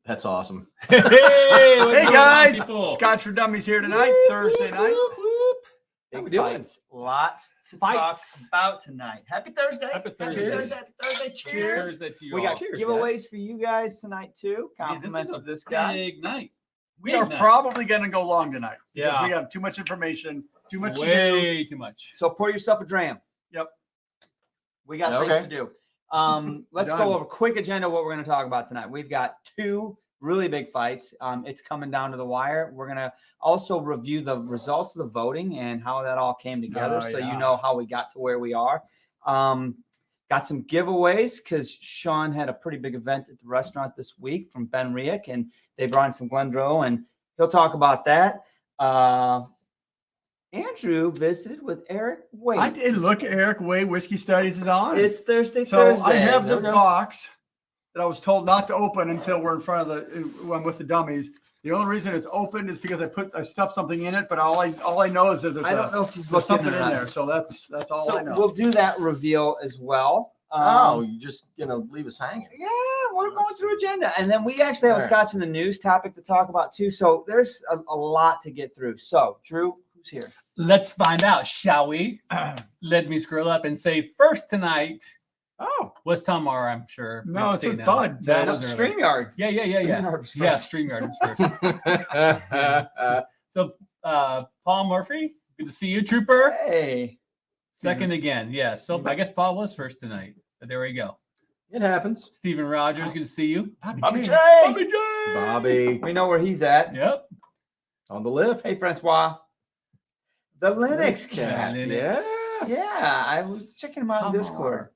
That's awesome. Hey, Hey guys, Scotch for Dummies here tonight, Thursday night. How we Big doing? fights. Lots to talk about tonight. Happy Thursday. Happy Thursday. Thursday. Cheers. Thursday to you We all. got Cheers, giveaways for you guys tonight too. Man, this Compliments is a of this guy. big night. We Big are night. probably going to go long tonight. because Yeah. We got too much information, too much to do. Way too much. So pour yourself a dram. Yep. We got Okay. things to do. Let's Done. go over a quick agenda of what we're going to talk about tonight. We've got two really big fights. It's coming down to the wire. We're going to also review the results of the voting and how that all came together, so you know how we got to where we are. Got some giveaways because Sean had a pretty big event at the restaurant this week from Ben Riek, and they brought in some Glenrothes, and he'll talk about that. Andrew visited with Eric Wade. I did look at Eric Way Whiskey Studies is on. It's Thursday. So I have There this we go. box that I was told not to open until we're in front of when with the dummies. The only reason it's open is because I stuffed something in it, but all I know is that there's, I don't know if he's there's looking something or in not. there. So that's all So I know. we'll do that reveal as well. You're just gonna leave us hanging. Yeah, we're going through agenda, and then we actually have a All right. Scotch in the news topic to talk about too. So there's a lot to get through. So Drew, who's here? Let's find out, shall we? Let me scroll up and say first tonight Oh, was Tamar, I'm sure. No, We've it seen says that. Bud. That No, was early. StreamYard. Yeah. StreamYard was Yeah, first. StreamYard was first. So Paul Murphy, good to see you, Trooper. Hey, Second again. Yeah. So I guess Paul was first tonight. So there we go. it happens. Stephen Rogers, good to see you. Bobby J. Bobby J. Bobby We know where he's at. Yep. on the lift. Hey, Francois. The Linux cat. Linux. Yeah, I was checking him out on Come Discord.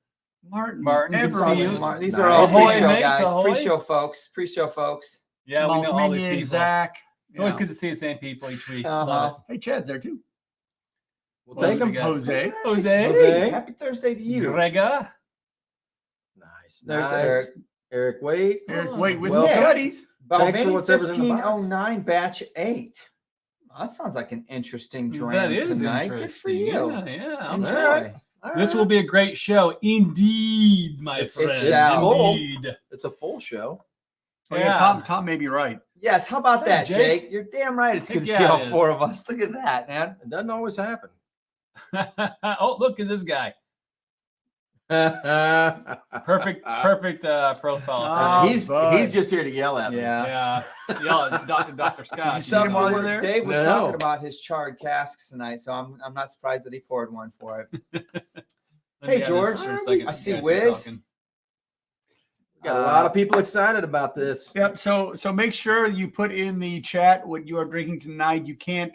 Martin, Martin, good to see everyone. you. These are all Nice. Ahoy, pre-show mates, guys, ahoy. pre-show folks, pre-show folks. Yeah, we know all these Minion, people. Zach. It's always Yeah. good to see the same people each week. Uh-huh. Love Hey, Chad's there too. We'll What else take we him. got? Jose. it. Jose. Jose. Happy Thursday to it. you. Grega. Nice. There's nice. Eric. Eric Wade. Eric Oh, Wade, Whiskey well, Studies. Thanks for Balvenie what's everything in the box. 1509 batch 8. Well, that sounds like an interesting dram That is tonight. Good for interesting. you. Yeah. I'm Enjoy. sure. All This right. will be a great show, indeed, my It's- friends. it's full. Indeed. It's a full show. Oh, yeah, Yeah. Tom may be right. Yes, how about Hey, that, Jake. Jake? You're damn right. It's good to Heck see yeah, all it four is. of us. Look at that, man. It doesn't always happen. Oh, look at this guy. Perfect profile. Oh, he's bud. just here to yell at me. Yeah. Yeah. Yell, Dr. Scott. Did you see him while you were there? Dave was No. talking about his charred casks tonight, so I'm not surprised that he poured one for it. Let me Hey, have this George. for a second. I see You guys are Wiz. talking. Got a lot of people excited about this. Yep. So make sure you put in the chat what you are drinking tonight. You can't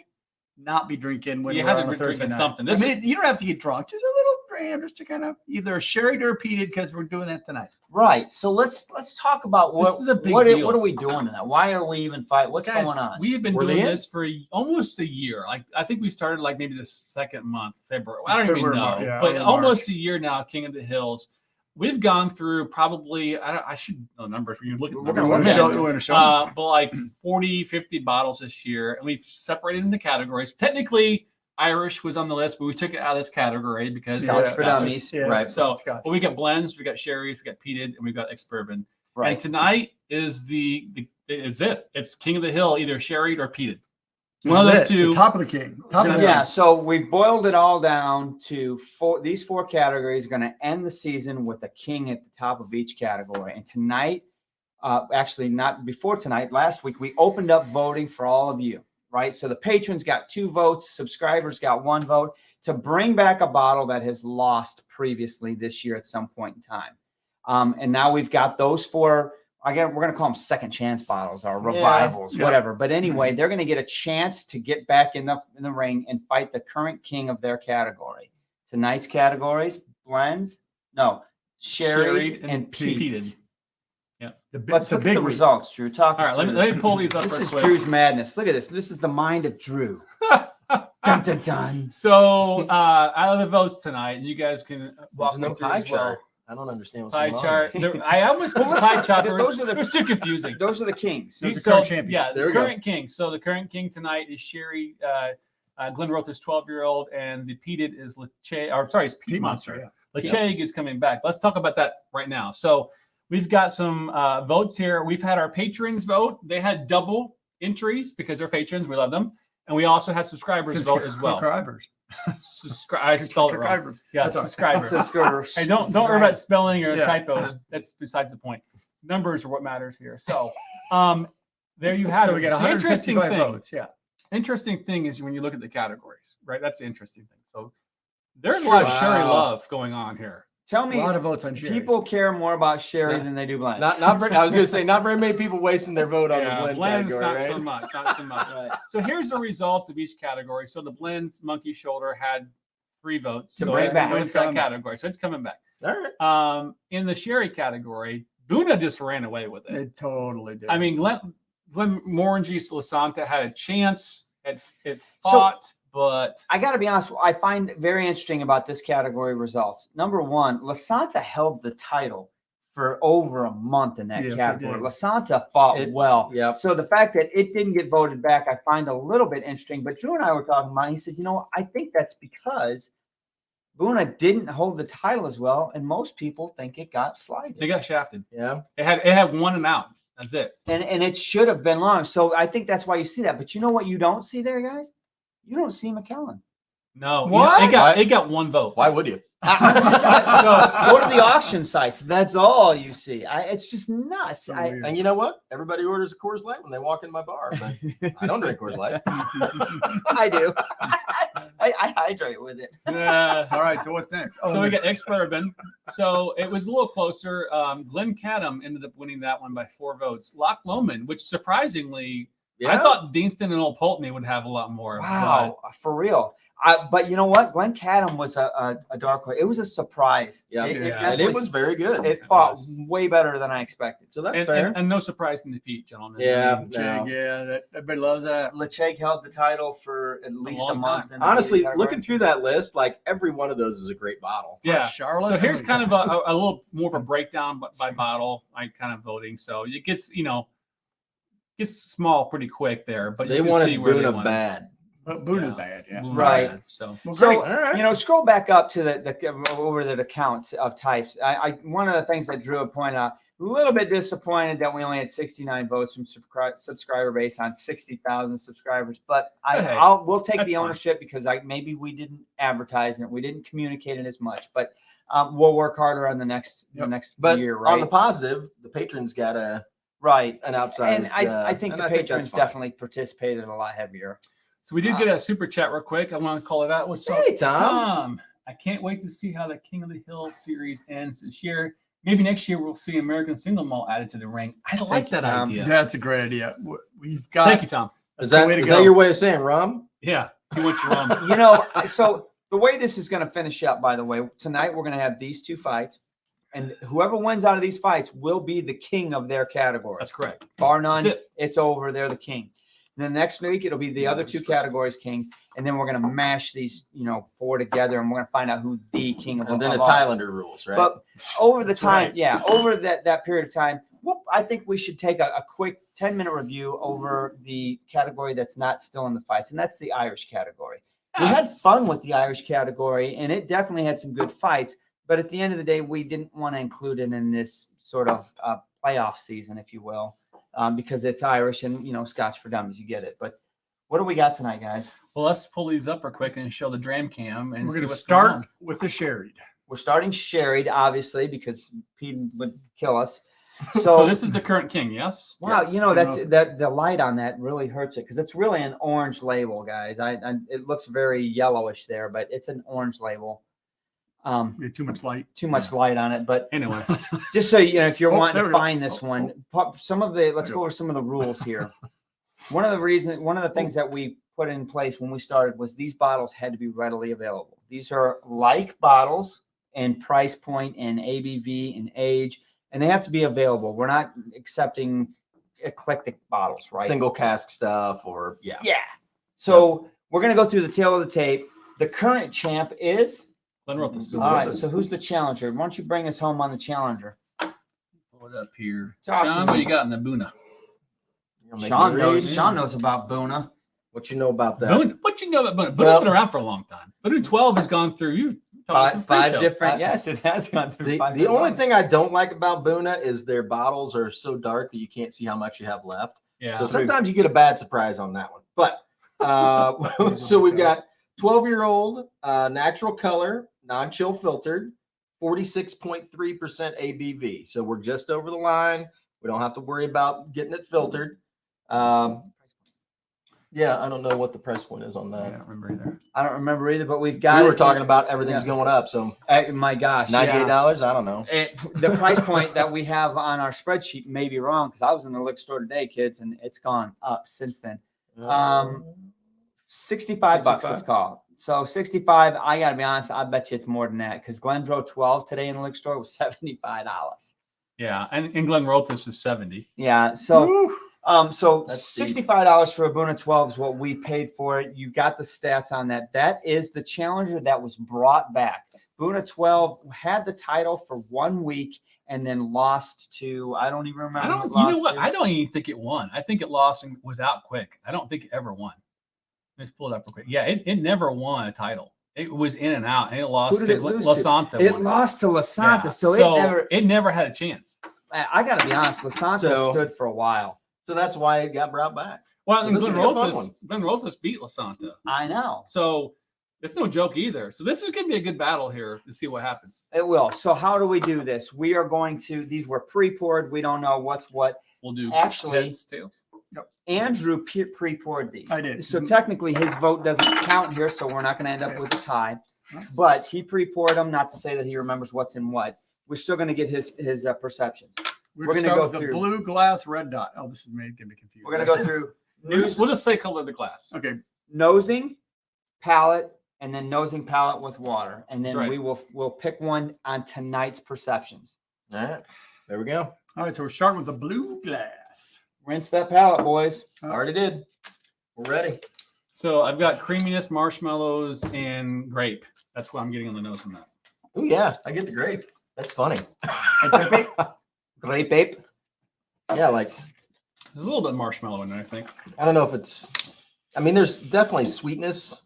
not be drinking when You we're have on to a be Thursday drinking night. something. I This mean, you don't have to get drunk. Just a little dram, just to kind of either sherried or peated, because we're doing that tonight. Right. So let's talk about what This is a big what deal. are we doing tonight? Why are we even fighting? What's Guys, going on? we have been Were they doing in? this for almost a year. Like I think we started like maybe the second month, February. I don't even February, know, March, yeah, but early almost a year now. King of the Hills. We've gone through probably I should know numbers. We can look at We're numbers. going to Okay. show. We're going to show. But like 40, 50 bottles this year, and we've separated into categories. Technically, Irish was on the list, but we took it out of this category because Scotch Yeah. for dummies. Yeah, Right. So, Scotch. well, we got blends, we got sherries, we got peated, and we got ex-bourbon. Right. And tonight is it's it. It's King of the Hill, either sherried or peated. This One of is those it, two. the top of the king. Top So, of the yeah, king. so we've boiled it all down to these four categories are going to end the season with a king at the top of each category. And tonight, actually not before tonight, last week, we opened up voting for all of you, right? So the patrons got 2 votes, subscribers got 1 vote to bring back a bottle that has lost previously this year at some point in time. And now we've got those 4. Again, we're going to call them second chance bottles or revivals, Yeah. whatever. But anyway, they're going to get a chance to get back in the ring and fight the current king of their category. Tonight's categories: blends, sherries, and peated. Let's the look at big the week. results, Drew. Talk All us right, through let this. me pull these up This real is quick. Drew's madness. Look at this. This is the mind of Drew. Dun, dun, dun. So out of the votes tonight, and you guys can walk There's me no through pie as well. chart. I don't understand what's Pie going chart. on. I almost put Well, pie let's- chart. those are the- It was too confusing. Those are the kings. Those are So, current champions. yeah, There the we go. current king. So the current king tonight is Sherry. Glenrothes 12-year-old, and the peated is Ledaig. Or sorry, it's Peat Peat Monster. Monster, Ledaig is coming back. Let's talk about that right now. So we've got some votes here. We've had our patrons vote. They had double entries because they're patrons. We love them. And we also had subscribers vote as well. Subscribers. I spelled it wrong. Subscribers. Yeah, That's all right. subscribers. Subscribers. Hey, don't worry about spelling or Yeah. typos. That's besides the point. Numbers are what matters here. So, there you have So it. we get The interesting 155 thing, votes. Yeah. interesting thing is when you look at the categories, right? That's the interesting thing. So, there's a lot of Sherry Wow. love going on here. Tell A me, lot of votes on Sherry. people care more about Sherry than they do blends. Not very, I was going to say, not very many people wasting their vote on the blend blends, category, not right? so much, not so much. Right. So here's the results of each category. So the blends, monkey shoulder had 3 votes. To So bring it back. wins that category. So it's coming back. All right. In the Sherry category, Buna just ran away with it. They totally did. I mean, Glenn Morangi Lasanta had a chance. It fought, but I got to be honest. I find very interesting about this category results. Number one, Lasanta held the title for over a month in that Yes, it category. did. Lasanta fought well. Yep. So the fact that it didn't get voted back, I find a little bit interesting. But Drew and I were talking about it. He said, I think that's because Buna didn't hold the title as well, and most people think it got slided. they got shafted. Yeah. It had 1 and out. That's it. And it should have been long. So I think that's why you see that. But you know what you don't see there, guys? You don't see McKellen. No, What? It got 1 vote. Why would you? Go to the auction sites. That's all you see. It's just nuts. So weird. And you know what? Everybody orders a Coors Light when they walk in my bar, but I don't drink Coors Light. I do. I hydrate with it. Yeah. All right. So what's next? So we got ex-bourbon. So it was a little closer. Glenn Cadam ended up winning that one by 4 votes. Loch Lomond, which surprisingly, I thought Deanston and Old Pulteney would have a lot more. Wow, for real. But you know what? Glenn Cadam was a dark horse. It was a surprise. Yeah. It And definitely- it was very good. It fought way better than I expected. So that's And, fair. and no surprise in the Peat, gentlemen. Yeah. I mean, No. Yeah, everybody loves that. Ledaig held the title for at least a long month. in the Honestly, category. looking through that list, like every one of those is a great bottle. yeah. Charlotte. So here's kind of a little more of a breakdown by bottle, like kind of voting. So it gets small pretty quick there, but They you can wanted see where they Buna wanted. bad. Boona's Yeah. bad. Yeah. Buna Right. bad, So Well, So, great. All right. scroll back up to the over the count of types. I one of the things that Drew would point out, a little bit disappointed that we only had 69 votes from subscriber base on 60,000 subscribers, but Hey, we'll take that's the fine. ownership because maybe we didn't advertise it, we didn't communicate it as much, but we'll work harder on the next But year, on right? the positive, the patrons got an Right. outsized. And I think and the I think patrons that's fine. definitely participated a lot heavier. So we did get a super chat real quick. I want to call it out. What's up, Hey, Tom. Tom? I can't wait to see how the King of the Hill series ends this year. Maybe next year we'll see American Single Malt added to the ring. I like you, that Tom. idea. That's a great idea. We've got. Thank you, Tom. Is the that way to is go. that your way of saying rum? Yeah, he wants to run. So the way this is going to finish up, by the way, tonight we're going to have these 2 fights, and whoever wins out of these fights will be the king of their category. That's correct. Bar none, That's it. it's over. They're the king. And then next week it'll be the other 2 categories kings, and then we're going to mash these 4 together, and we're going to find out who the king of And then of it's all. Highlander rules, right? But over the That's time, right. over that period of time, I think we should take a quick 10-minute review over the category that's not still in the fights, and that's the Irish category. We had fun with the Irish category, and it definitely had some good fights. But at the end of the day, we didn't want to include it in this sort of playoff season, if you will, because it's Irish and Scotch for dummies. You get it. But what do we got tonight, guys? Well, let's pull these up real quick and show the dram cam and We're see going to what's going start on. with the Sherried. We're starting Sherried, obviously, because Pete would kill us. So this is the current king, yes? Wow, Yes. that's the light on that really hurts it because it's really an orange label, guys. It looks very yellowish there, but it's an orange label. We had too much light. Too much light on it, but Anyway, just so you know, if you're Oh, wanting there to we go. find this Oh, one, let's go over some of the rules here. One of the things that we put in place when we started was these bottles had to be readily available. These are like bottles and price point and ABV and age, and they have to be available. We're not accepting eclectic bottles, right? Single cask stuff, or yeah. Yeah. So we're gonna go through the tail of the tape. The current champ is. Glenrothes. All right. So who's the challenger? Why don't you bring us home on the challenger? Pull it up here. Talk to Sean, me. what you got in the Buna? You'll make Sean me knows. read. Sean knows about Buna. What you know about that? Buna. What you know about Buna? Buna's Well- been around for a long time. Buna 12 has gone through. You've Five different. Yes, it has gone through The, five. the different only ones. thing I don't like about Buna is their bottles are so dark that you can't see how much you have left. Yeah. So sometimes you get a bad surprise on that one. But so we've got 12-year-old natural color, non-chill filtered, 46.3% ABV. So we're just over the line. We don't have to worry about getting it filtered. Yeah, I don't know what the price point is on I that. don't remember either. I don't remember either, but we've got. We were it. talking about everything's Yeah. going up. So My gosh, $98. I don't know. The price point that we have on our spreadsheet may be wrong because I was in the liquor store today, kids, and it's gone up since then. 65 bucks, let's call it. So 65, I gotta be honest, I bet you it's more than that because Glenrothes 12 today in the liquor store was $75. Yeah, and Glenrothes is 70. Yeah, so Woo. so That's steep. $65 for a Buna 12 is what we paid for it. You got the stats on that. That is the Challenger that was brought back. Buna 12 had the title for 1 week and then lost to, I don't even remember. I don't. You know what? I don't even think it won. I think it lost and was out quick. I don't think it ever won. Let's pull it up real quick. Yeah, it never won a title. It was in and out, and it lost Who to did it lose La to? Santa. It won. lost to La Santa, Yeah. so it never had a chance. I gotta be honest, La Santa So- stood for a while. So that's why it got brought back. Well, So and this will be a fun one. Glenrothes beat La Santa, I know. so it's no joke either. So this is going to be a good battle here to see what happens. It will. So how do we do this? We are going to, these were pre-poured. We don't know what's what. We'll do Actually- heads, tails. Andrew pre-poured these. I did. So technically his vote doesn't count here, so we're not going to end up with a tie. But he pre-poured them, not to say that he remembers what's in what. We're still going to get his perceptions. We're We're gonna gonna go go with the through. blue glass red dot. Oh, this is made gonna be confused. We're going to go through We'll just say color of the glass. Okay. nosing, palate, and then nosing palate with water. And then That's right. we'll pick one on tonight's perceptions. All right. There we go. All right. So we're starting with the blue glass. Rinse that palate, boys. Already did. We're ready. So I've got creaminess, marshmallows, and grape. That's what I'm getting on the nose on that. Oh yeah, I get the grape. That's funny. Grape ape. Yeah, like There's a little bit of marshmallow in there, I think. I don't know if it's. I mean, there's definitely sweetness,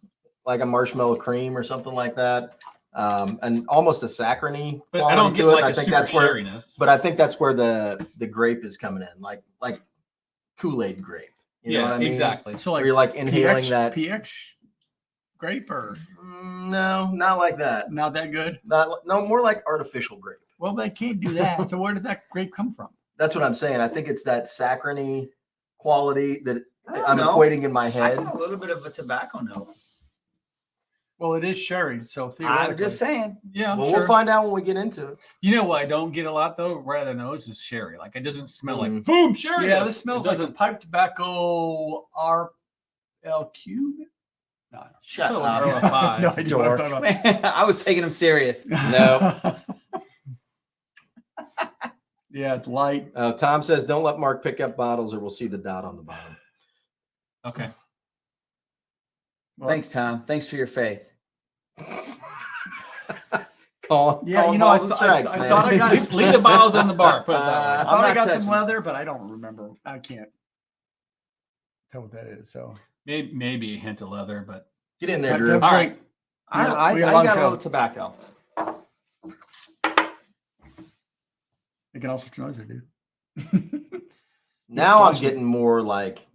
like a marshmallow cream or something like that, and almost a saccharine But quality I don't get to it. like I a think super that's where. sherryness. But I think that's where the grape is coming in, like Kool-Aid grape. You know Yeah, what I mean? exactly. So Where like you're like inhaling PX, that. PX grape or No, not like that. not that good. No, more like artificial grape. Well, they can't do that. So where does that grape come from? That's what I'm saying. I think it's that saccharine quality that I I'm don't know. equating in my I head. got a little bit of a tobacco note. Well, it is sherry, so theoretically. I'm just saying. Yeah, Well, sure. we'll find out when we get into it. You know what I don't get a lot though, right on the nose is sherry. Like it doesn't smell like Mm. boom sherry. Yeah, this smells like a doesn't. pipe tobacco RLQ. No, Shut Oh, up. Earl of Five. no idea what I'm Dork. talking about. I was taking him serious. No. Yeah, it's light. Tom says, "Don't let Mark pick up bottles, or we'll see the dot on the bottom." Okay. Well, Thanks, Tom. Thanks for your faith. Call, Yeah, call you know, I balls and thought- strikes, I man. thought I got- Leave, leave the bottles on the bar. Put it that I way. I'm thought I not got touching some it. leather, but I don't remember. I can't tell what that is. So Maybe a hint of leather, but Get in there, Okay. Drew. all right. I We got a long got a show. little tobacco. making all sorts of noise there, dude. Now I'm Slushing. getting more like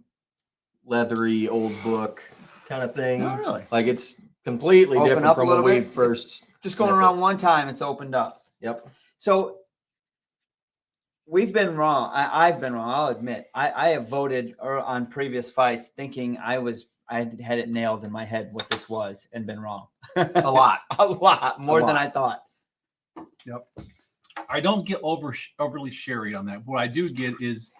leathery old book kind of thing. Oh, really? Like it's completely Open different up a from when little we bit. first. Just going sniffed it. around one time, it's opened up. Yep. So we've been wrong. I've been wrong. I'll admit. I have voted on previous fights thinking I had it nailed in my head what this was and been wrong. A lot. A lot more than lot. I thought. Yep. I don't get overly sherry on that. What I do get is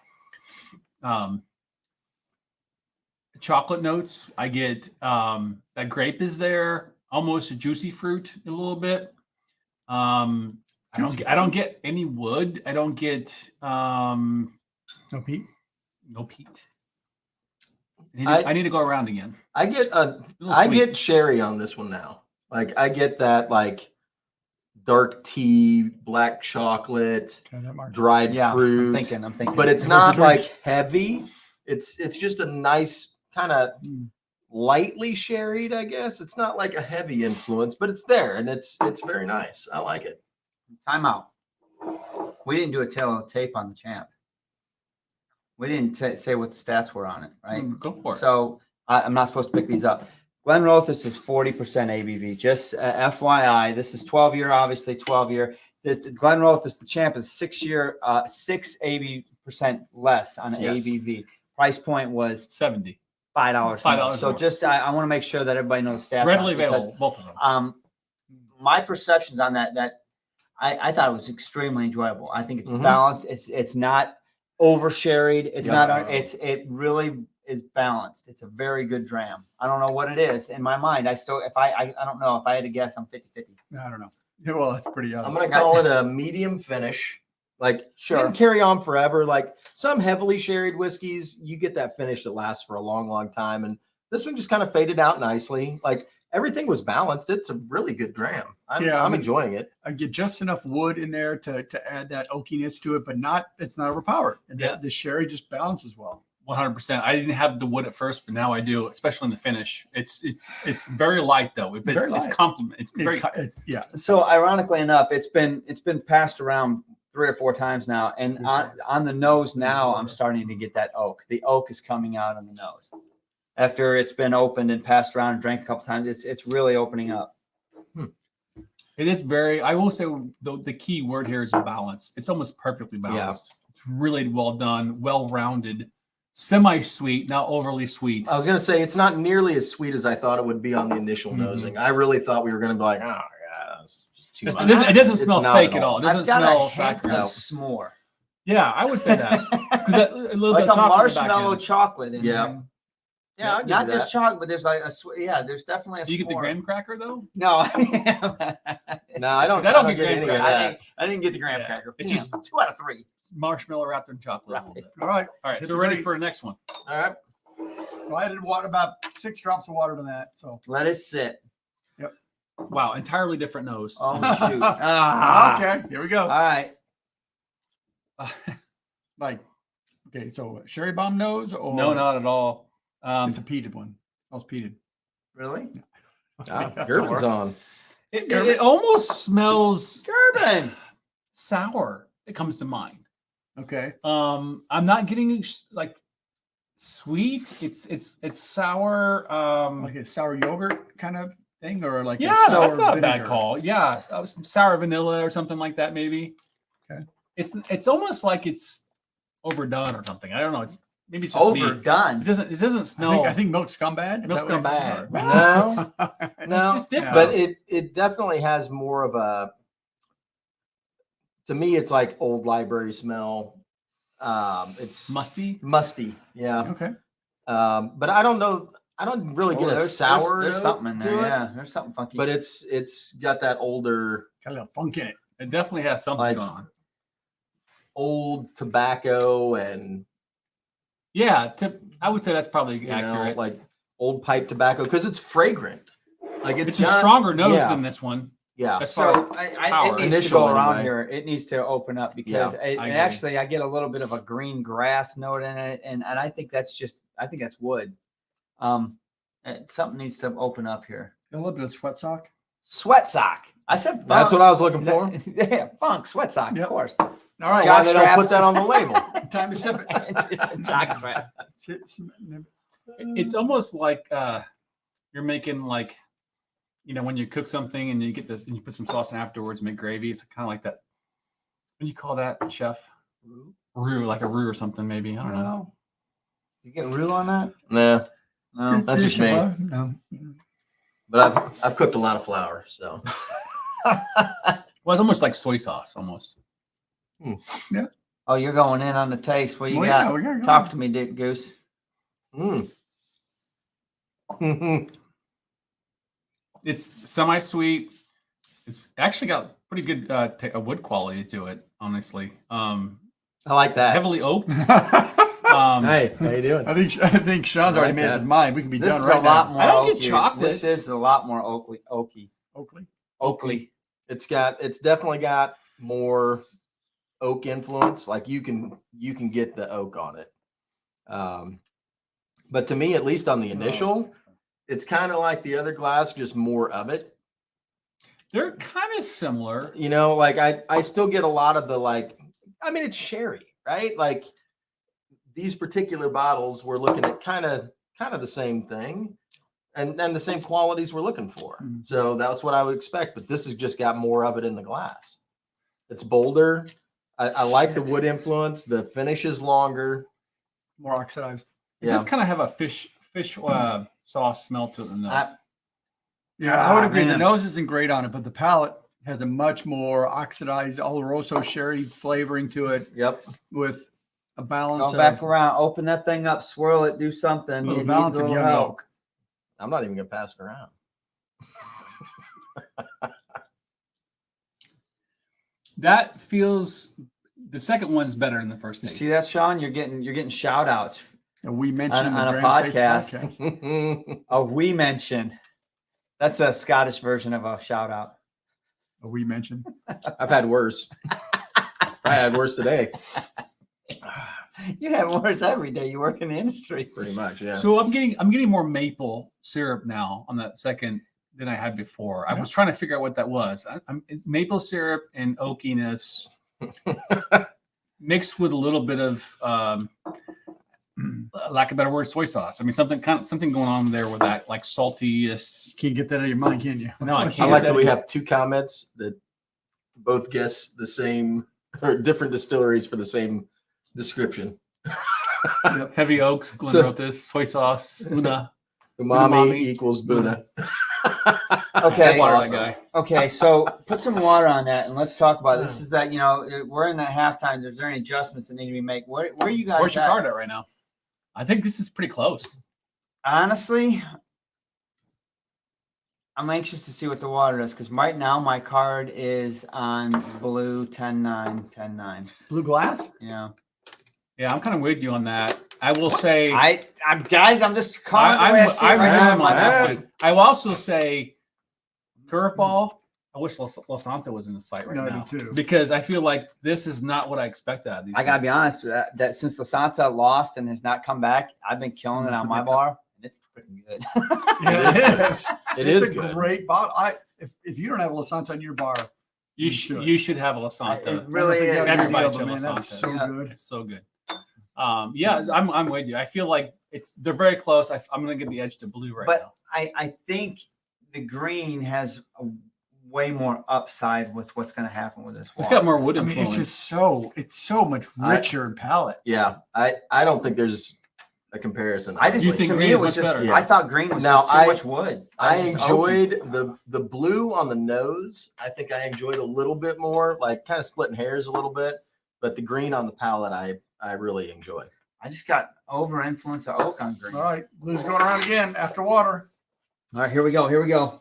chocolate notes. I get that grape is there, almost a juicy fruit a little bit. I don't get any wood. I don't get No, Pete. no peat. I need to go around again. I get A little I sweet. get sherry on this one now. Like I get that like dark tea, black chocolate, Try that, Mark. dried Yeah, fruit. I'm thinking. But it's not like heavy. It's just a nice kind of lightly sherried, I guess. It's not like a heavy influence, but it's there, and it's very nice. I like it. Time out. We didn't do a tail of tape on the champ. We didn't say what the stats were on it, right? Go for it. So I'm not supposed to pick these up. Glenrothes is 40% ABV. Just FYI, this is 12-year, obviously 12-year. This Glenrothes, the champ, is 6-year, 6 ABV% less on Yes. ABV. Price point was 70. $5. $5 So more. just I want to make sure that everybody knows stats. Readily on it because, available, both of them. my perceptions on that I thought it was extremely enjoyable. I think it's Mhm. balanced. It's not over sherried. It's Yeah. not. It really is balanced. It's a very good dram. I don't know what it is in my mind. I don't know if I had to guess. I'm 50-50. I don't know. Yeah, well, that's pretty. I'm gonna call it a medium finish. Like, Sure. didn't carry on forever. Like some heavily sherried whiskeys, you get that finish that lasts for a long, long time. And this one just kind of faded out nicely. Like everything was balanced. It's a really good dram. I'm enjoying it. I get just enough wood in there to add that oakiness to it, but it's not overpowered. And Yeah. the sherry just balances well. 100%. I didn't have the wood at first, but now I do, especially in the finish. It's very light though. Very It's light. compliment. It's very. Yeah. So ironically enough, it's been passed around 3 or 4 times now, and on the nose now, I'm starting to get that oak. The oak is coming out on the nose after it's been opened and passed around and drank a couple times. It's really opening up. It is very. I will say the key word here is balance. It's almost perfectly balanced. It's really well done, well rounded, semi-sweet, not overly sweet. I was gonna say it's not nearly as sweet as I thought it would be on the initial Mhm. nosing. I really thought we were gonna be like, oh yeah, that's just too much. It doesn't It's smell not fake at at all. all. It doesn't I've got smell a hint factory. of No. s'more. Yeah, I would say that. Because a little Like bit a of chocolate in the back marshmallow end. chocolate in Yeah. there. Yeah, I'll give Not you just that. chocolate, but there's like there's definitely a Do you get the s'more. graham cracker though? No, No, I don't. 'Cause I don't I get don't get graham any of cracker. that. I didn't get the graham Yeah. cracker. It's Damn, just- 2 out of 3. Marshmallow wrapped in chocolate a little bit. All right. All right, Hit so the ready green. for the next one. All right. So I added about 6 drops of water to that. So Let it sit. Wow, entirely different nose. Oh shoot! Ah. okay, here we go. All right. Like, okay, so sherry bomb nose or No, not at all. it's a peated one. I was peated. Really? Ah, Gerben's on. It almost smells Gerben. sour. It comes to mind. Okay. I'm not getting like sweet. It's sour. Like a sour yogurt kind of thing, or like Yeah, a sour that's not a bad vinegar? call. Yeah, some sour vanilla or something like that, maybe. Okay. It's almost like it's overdone or something. I don't know. It's maybe it's just me. Overdone. It doesn't smell. I think milk's gone bad. Is Milk's that what gone you're saying? bad. Or- No, just different. but it definitely has more of a. To me, it's like old library smell. It's musty. musty. Yeah. Okay. But I don't know. I don't really get a there's sour. There's note something in to there. it, Yeah, there's something funky. But it's got that older, Got a little funk in it. It definitely has something Like- going on. old tobacco and Yeah, I would say that's probably you accurate. know, like old pipe tobacco because it's fragrant. Like it's not, a stronger nose yeah. than this one. Yeah. As far so as it power. needs to Initial go around anyway. here. It needs to open up because I and agree. actually I get a little bit of a green grass note in it, and I think that's wood. Something needs to open up here. A little bit of sweat sock. Sweat sock. I said funk. That's what I was looking for. Yeah, funk, sweat sock, Yep. of course. All right. Why they don't Jockstrap. put that on the label? Time to sip it. Jockstrap. it's almost like you're making like, when you cook something and you get this and you put some sauce in afterwards, make gravy. It's kind of like that. What do you call that, chef? Roux, like a roux or something, maybe. I don't know. You getting roux on that? Nah, No. that's just me. No. But I've cooked a lot of flour, so Well, it's almost like soy sauce, almost. Oh, you're going in on the taste. What you Well, got? yeah, we're gonna go. Talk to me, Dick Goose. mm. It's semi-sweet. It's actually got pretty good wood quality to it, honestly. I like that. Heavily oaked. Hey, how you doing? I think Sean's I already like made up that. his mind. We can be This done is right a lot now. more. I don't get oaky. chocolate. This is a lot more oaky. Oakley. It's definitely got more oak influence. Like you can get the oak on it. But to me, at least on the initial, It's kind of like the other glass, just more of it. They're kind of similar. You know, like I still get a lot of the like. I mean, it's sherry, right? Like these particular bottles, we're looking at kind of the same thing, and the same qualities we're looking for. Mhm. So that's what I would expect. But this has just got more of it in the glass. It's bolder. I like the wood influence. The finish is longer. More oxidized. It does kind of have a fish sauce smell to it in the nose. Yeah, I would Ah, agree. The man. nose isn't great on it, but the palate has a much more oxidized Oloroso sherry flavoring to it Yep. with a balance Go back of around, open that thing up, swirl it, do something. well, the It balance needs a of little young help. oak. I'm not even gonna pass it around. That feels the second one's better than the first. You taste. see that, Sean? You're getting shout outs And we mentioned in the on a Grand Face podcast. podcast. A we mention. That's a Scottish version of a shout out. We mentioned. I've had worse. I had worse today. You have worse every day. You work in the industry. Pretty much, yeah. So I'm getting more maple syrup now on that second than I had before. I was trying to figure out what that was. It's maple syrup and oakiness mixed with a little bit of lack of a better word, soy sauce. I mean, something going on there with that like saltiness. Can't get that out of your mind, can you? No, I I can't. like that we have two comments that both guess the same or different distilleries for the same description. Heavy oaks, Glenrothes, soy sauce, Una. Umami Umami. equals Buna. Okay. That's awesome. That guy. Okay, so put some water on that and let's talk about it. This. Is that, we're in that halftime. Is there any adjustments that need to be made? Where are you guys Where's your at? card at right now? I think this is pretty close. Honestly, I'm anxious to see what the water does because right now my card is on blue 10-9, 10-9. Blue glass? Yeah. Yeah, I'm kind of with you on that. I will say I'm guys, I'm just calling the way I see it right now. I'm in my on that mind. one. I will also say curveball. I wish Los Santos was in this fight right No, I now do too. because I feel like this is not what I expect out of these. I gotta guys. be honest with that since Lasanta lost and has not come back, I've been killing it on my bar. And it's pretty good. Yeah, it is. It It's is a good. great bottle. If you don't have a Lasanta in your bar, You should. should have a Los Santos. It really is. Everybody should man, have that's so Yeah. good. It's so good. Yeah, I'm with you. I feel like they're very close. I'm gonna give the edge to blue right But now. I think the green has a way more upside with what's going to happen with this It's water. got more wood I mean, influence. it's so much richer in palate. Yeah, I don't think there's a comparison. I just You think to green me is it was much just better? I thought green was Now, just too much wood. I was just oaky. enjoyed the blue on the nose. I think I enjoyed a little bit more, like kind of splitting hairs a little bit. But the green on the palate, I really enjoy. I just got over influence of oak on green. All right, blue's going around again after water. All right, here we go.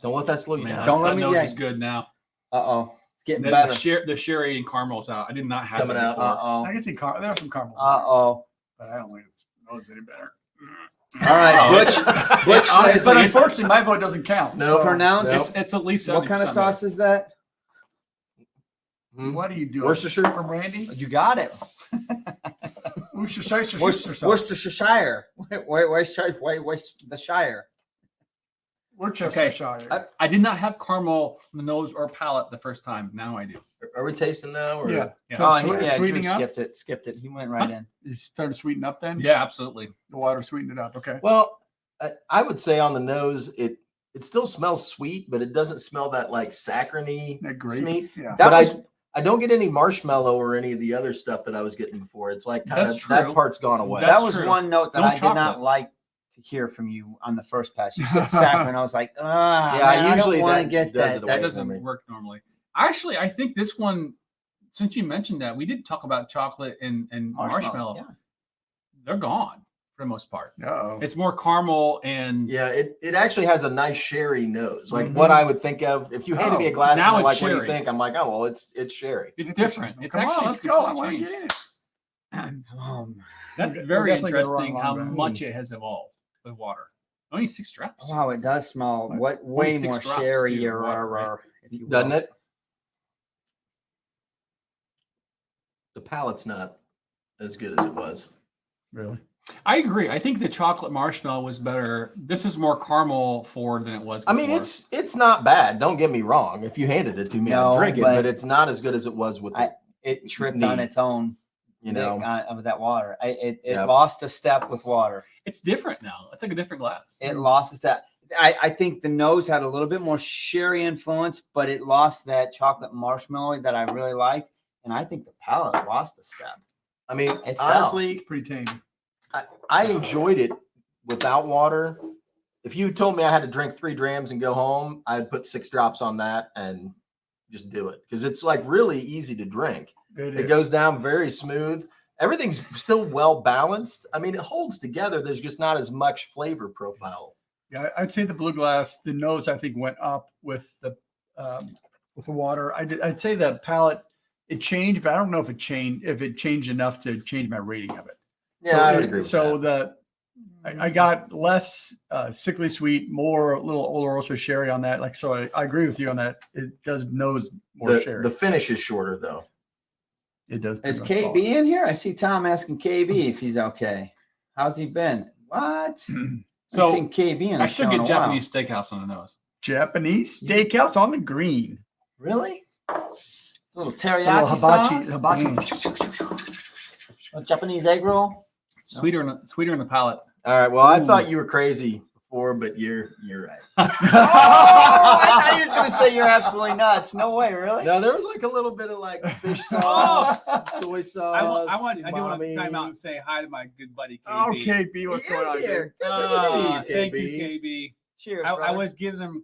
Don't let that slow you Man, down. Don't let that me nose get- is good now. It's getting The, better. the sherry and caramel's out. I did not have Coming it out. before. I can see there are some caramels, but I don't think it's nose any better. All right, Oh, Butch. Butch honestly, says, But unfortunately, my vote doesn't count. No. So pronounce. No. It's at least 70% What kind of sauce is that? Hmm? What are you doing? Worcestershire? From Randy? You got it. Worcestershire. Worcestershire. Where's the Shire? Worcestershire. I did not have caramel on the nose or palate the first time. Now I do. Are we tasting now? Or? Yeah. Yeah. So Oh, swe- yeah, Drew sweetening up. skipped it. He went right in. You started to sweeten up then? Yeah, absolutely. The water sweetened it up. Okay. Well, I would say on the nose, it still smells sweet, but it doesn't smell that like saccharine That grape. sweet. Yeah. That But was I don't get any marshmallow or any of the other stuff that I was getting before. It's like kind That's of that true. part's gone away. That's that was true. one note that No I did not chocolate. like to hear from you on the first pass. You said saccharine. I was like, Yeah, usually I don't want to that get does that. it away That from doesn't me. work normally. Actually, I think this one, since you mentioned that, we did talk about chocolate and marshmallow. Yeah. They're gone for the most part. Uh-oh. It's more caramel and Yeah, it actually has a nice sherry nose. Like Mhm. what I would think of if you handed me a Oh, glass now and you're it's like, what do you sherry. think? I'm like, oh well, it's sherry. it's different. It's Come actually on, let's go. I completely want to changed. get in. That's We're very definitely gonna run interesting how along that. much it has evolved with water. Only 6 drops. Wow, it does smell way 26 more drops, sherry too, or water, right? if you will. Doesn't it? The palate's not as good as it was. Really? I agree. I think the chocolate marshmallow was better. This is more caramel forward than it was before. I mean, it's not bad. Don't get me wrong. If you handed it to me, No, I'd drink it, but but it's not as good as it was with the, It tripped on Neat. its own. you know. Of that water. It Yep. lost a step with water. It's different now. It's like a different glass. It lost a step. I think the nose had a little bit more sherry influence, but it lost that chocolate marshmallow that I really like. And I think the palate lost a step. I mean, It fell. honestly, It's pretty tame. I enjoyed it without water. If you told me I had to drink 3 drams and go home, I'd put 6 drops on that and just do it because it's like really easy to drink. It goes down very smooth. Everything's still well balanced. I mean, it holds together. There's just not as much flavor profile. Yeah, I'd say the blue glass, the nose I think went up with the water. I'd say the palate it changed, but I don't know if it changed enough to change my rating of it. Yeah, I would agree with so that. I got less sickly sweet, more a little oloroso sherry on that. Like, so I agree with you on that. It does nose more sherry. The finish is shorter though. It does. Is pretty much KB in here? I see Tom asking KB if he's okay. How's he been? What? So, I've seen KB in I the should show in get a while. Japanese steakhouse on the nose. Japanese steakhouse on the green. Really? A little A little teriyaki hibachi. sauce? Hibachi. A Japanese egg roll? Sweeter in the palate. All right. Well, I Ooh. thought you were crazy before, but you're right. Oh, I thought he was going to say you're absolutely nuts. No way, really? No, there was like a little bit of like fish sauce, soy sauce. I do want to umami. time out and say hi to my good buddy KB. Okay, B, what's He going is on here. here? Good to see you. Thank KB. you, KB. Cheers, I brother. was giving him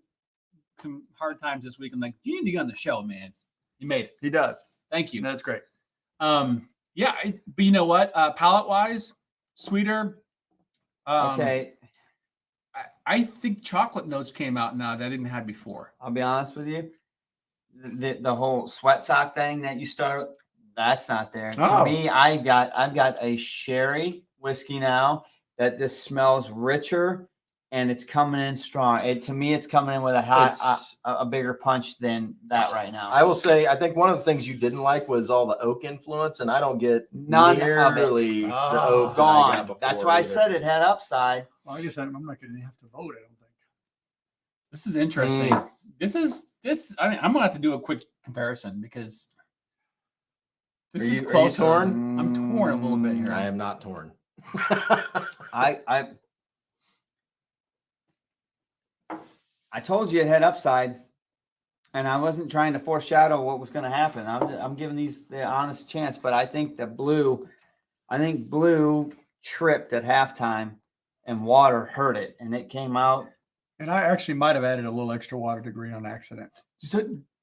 some hard times this week. I'm like, you need to get on the show, man. You made it. He does. Thank you. That's great. Yeah, but you know what? Palate wise, sweeter. Okay, I think chocolate notes came out now that I didn't have before. I'll be honest with you. The whole sweat sock thing that you started, that's not there. Oh. To me, I've got a sherry whiskey now that just smells richer and it's coming in strong. To me, it's coming in with a bigger punch than that right now. I will say, I think one of the things you didn't like was all the oak influence, and I don't get None of it. nearly the oak that I got Gone. before That's why I either. said it had upside. Well, I guess I'm not going to have to vote, I don't think. This is interesting. This. I mean, I'm gonna have to do a quick comparison because this Are is you closer. torn? I'm torn a little bit here. I am not torn. I told you it had upside, and I wasn't trying to foreshadow what was going to happen. I'm giving these the honest chance, but I think blue tripped at halftime, and water hurt it, and it came out. And I actually might have added a little extra water to green on accident. So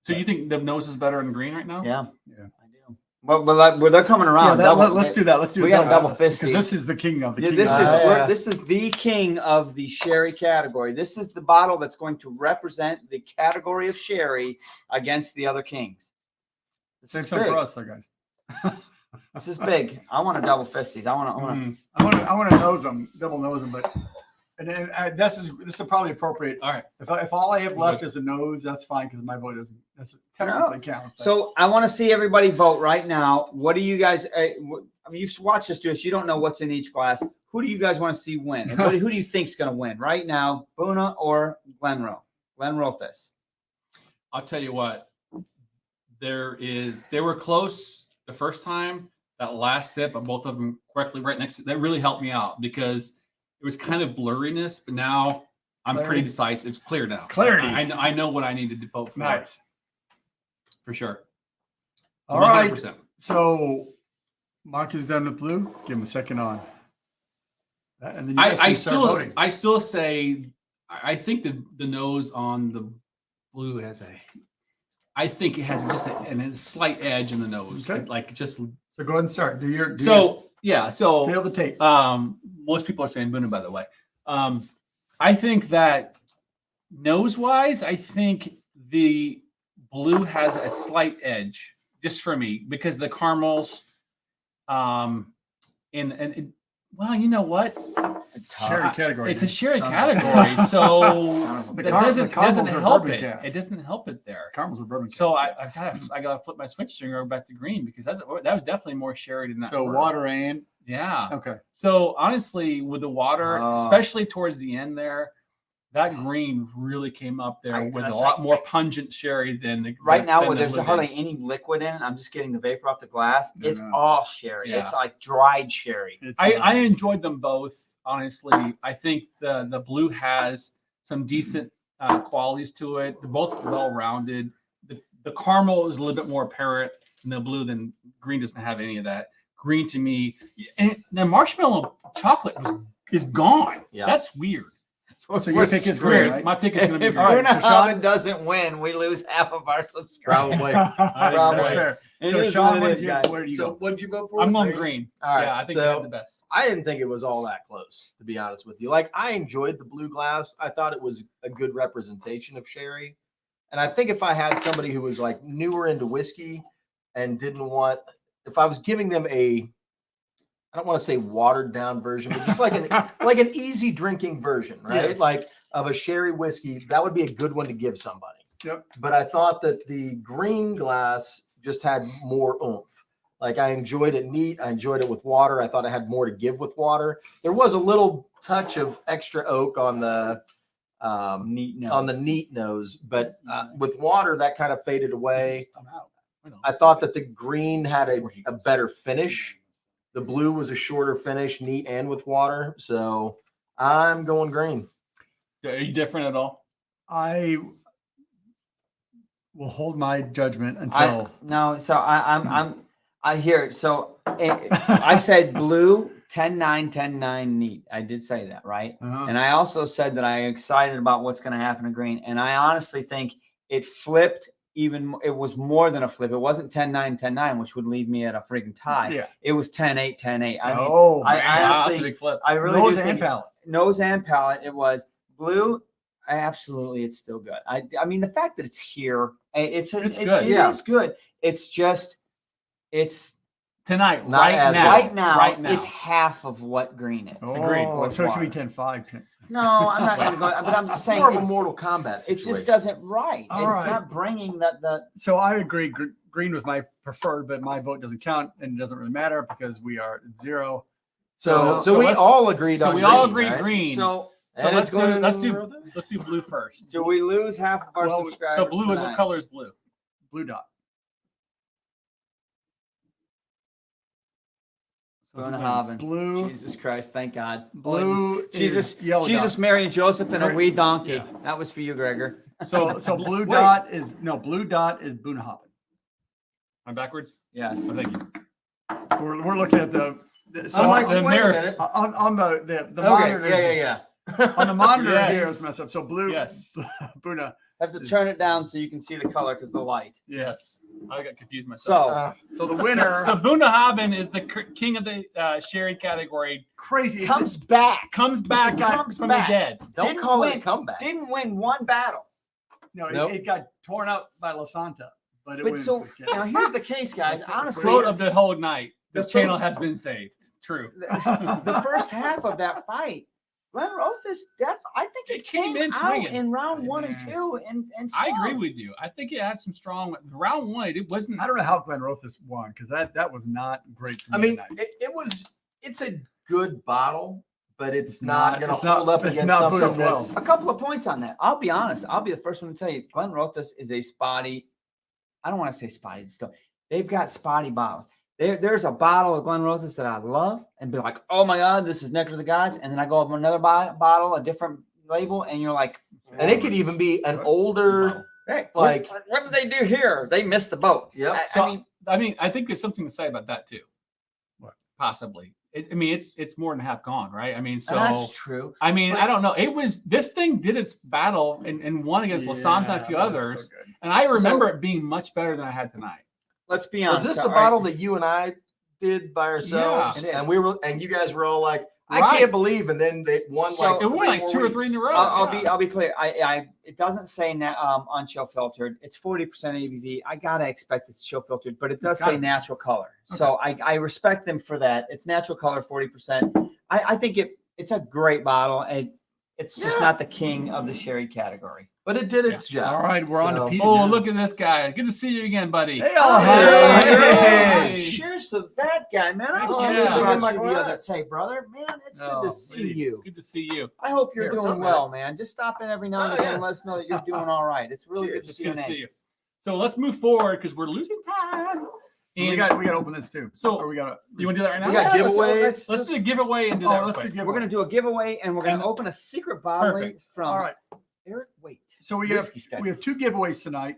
you think the nose is better in green right now? Yeah, Yeah. I do. But they're coming around. Let's do that. Let's do We it got a double because fisty. this is the king of the Yeah, king. this of is the- yeah. this is the king of the sherry category. This is the bottle that's going to represent the category of sherry against the other kings. This Save is some big. for us, there, guys. This is big. I want a double fisties. I want to. Mm. I want to nose them, double nose them, but this is probably appropriate. All right. If all I have left is a nose, that's fine because my vote doesn't technically count. but- So I want to see everybody vote right now. What do you guys? I mean, you've watched this, Josh. You don't know what's in each glass. Who do you guys want to see win? And who do you think's going to win right now, Buna or Glenrothes? I'll tell you what. They were close the first time. That last sip of both of them correctly right next to that really helped me out because it was kind of blurriness, but now I'm pretty Clarity. decisive. It's clear now. Clarity. I know what I needed to vote for. Nice. For sure. All right. 100%. So Mark is done with blue. Give him a second on. And then you guys I can start voting. still say I think the nose on the blue has I think it has just a slight edge in the nose. Okay. Like just So go ahead and start. fail Fail the the tape. most people are saying Buna, by the way. I think that nose-wise, I think the blue has a slight edge, just for me, because the caramels, well, you know what? It's tough. Sherry category. It's a sherry Son of a- category, so The that caramels doesn't are help bourbon it. cast. It doesn't help it there. Caramels with bourbon. So cast. I gotta flip my switch and go back to green because that was definitely more sherry than that. So word. water and Yeah. Okay. So honestly, with the water, Oh. especially towards the end there, that green really came up there with a that's lot like- more pungent sherry than the Right now, than where the there's Ledaig. hardly any liquid in it, I'm just getting the vapor off the glass. No, It's no. all sherry. Yeah. It's like dried sherry. It's I nice. enjoyed them both. Honestly, I think the blue has some decent qualities to it. They're both well rounded. The caramel is a little bit more apparent in the blue than green doesn't have any of that. Green to me, and the marshmallow chocolate is gone. Yeah. That's weird. So your pick is green, Weird. right? My pick is going to be If green. All right, so Sean- Bunnahabhain doesn't win, we lose half of our subscribers. Probably. That's Probably. fair. It So is Sean, what what it did is, you, guys. where did you So go? what did you vote for? I'm going green. All right. Yeah, I think so they had the best. I didn't think it was all that close, to be honest with you. Like, I enjoyed the blue glass. I thought it was a good representation of sherry. And I think if I had somebody who was like newer into whiskey and didn't want, if I was giving them I don't want to say watered down version, but just like an easy drinking version, right? Yes. Like of a sherry whiskey, that would be a good one to give somebody. Yep. But I thought that the green glass just had more oomph. Like I enjoyed it neat. I enjoyed it with water. I thought it had more to give with water. There was a little touch of extra oak on the Neat nose. on the neat nose, but with water that kind of faded away. I'm out. I know. I thought that the green had a better finish. The blue was a shorter finish, neat and with water. So I'm going green. Are you different at all? I will hold my judgment until I hear it. So I said blue 10-9, 10-9 neat. I did say that, right? And I also said that I'm excited about what's going to happen in green. And I honestly think it flipped it was more than a flip. It wasn't 10-9, 10-9, which would leave me at a freaking tie. Yeah. It was 10-8, 10-8. I mean, oh, I man. Wow, that's a honestly, big flip. I really Nose do and think palate. nose and palate. It was blue. Absolutely, it's still good. I mean, the fact that it's here, it's good. It Yeah. is good. It's just, it's Tonight, Not right as now, right now, it's half of what green is. Agreed. Oh, so it should be 10-5. No, I'm not going to go. But I'm just It's saying, more of a Mortal Kombat it situation. just doesn't right. All It's right. not bringing the. So I agree. Green was my preferred, but my vote doesn't count, and it doesn't really matter because we are at 0. So So we let's- all agreed So on we green, all agreed right? green. So So And let's it's going let's do blue first. do we lose half of our Well, subscribers? So blue is what tonight? color is blue? Blue dot. So who wins? Bunnahabhain. Blue. Jesus Christ! Thank God. Blue. Jesus, is yellow Jesus, dot. Mary, and Joseph, and a wee donkey. Yeah. That was for you, Gregor. So blue Wait. dot is blue dot is Bunnahabhain. I'm backwards. Yes. Oh, thank you. We're looking at the So I'm like, the wait mirror- a minute. on the Okay, monitor. yeah. On the monitor Yes. here it's messed up. So blue. Yes. Bunna. Have to turn it down so you can see the color because the light. Yes. I got confused myself. So So the winner. So Bunnahabhain is the king of the Sherried category. crazy. comes back. Comes back Comes from back. the dead. Don't Didn't call it win. a comeback. Didn't win one battle. No, Nope. it got torn up by La Santa, but it But wins so again. now here's the case, guys. That's it. Honestly, Quote of the whole night. The The channel first- has been saved. True. the first half of that fight, Glenrothes, I think it came came in out swinging. in round 1 and Yeah. 2, and I agree swung. with you. I think it had some strong round one. It wasn't. I don't know how Glenrothes won because that was not great. For I me mean, tonight. it's a good bottle, but it's It's not not- going to it's not- hold up it's against not something doing well. that's. A couple of points on that. I'll be honest. I'll be the first one to tell you, Glenrothes is a spotty. I don't want to say spotty still. They've got spotty bottles. There's a bottle of Glenrothes that I love and be like, oh my God, this is Nectar of the Gods. And then I go up another bottle, a different label, and you're like, And it could even be an older, hey, like- what did they do here? They missed the boat. Yep. I mean, I think there's something to say about that too. What? Possibly. It's more than half gone, right? I mean, so that's true. I mean, But- I don't know. This thing did its battle and won against La Santa and a few Yeah, but it's others. still good. And I remember it being much better than I had tonight. Let's be was honest. this the all right? bottle that you and I did by ourselves? Yeah, it is. And you guys were all like, I Right. can't believe, and then they won So- like It won like 3 2 or more 3 in a weeks. row. I'll be clear. It doesn't say on chill filtered. It's 40% ABV. I gotta expect it's chill filtered, but it does It's gotta say be. natural color. So I respect them for that. It's natural color, 40%. I think it's a great bottle, and it's just Yeah. not the king of the sherry category. But it did its job. All right, we're on to So- Peated Oh, now. look at this guy. Good to see you again, buddy. Hey, Alejandro. Hey. Hey. Cheers much to that guy, man. I was Oh, thinking yeah. about My you the other glass. day, brother. Man, it's good Oh, to see really you. Good to see you. I hope you're Here, what's doing up, well, man. Just stop in every now and Oh, again yeah. and let us know that you're doing all right. It's really good to Cheers. It's see good your to see name. you. So let's move forward because we're losing time. We And got to open this too. So, Or we got you want to do that right now? We got Yeah, giveaways. Let's do a giveaway and do that. Oh, real let's quick. give. We're going to do a giveaway and we're going And- to open a secret bottle Perfect. from All right. Eric Waite. So we have Whiskey Studies. 2 giveaways tonight,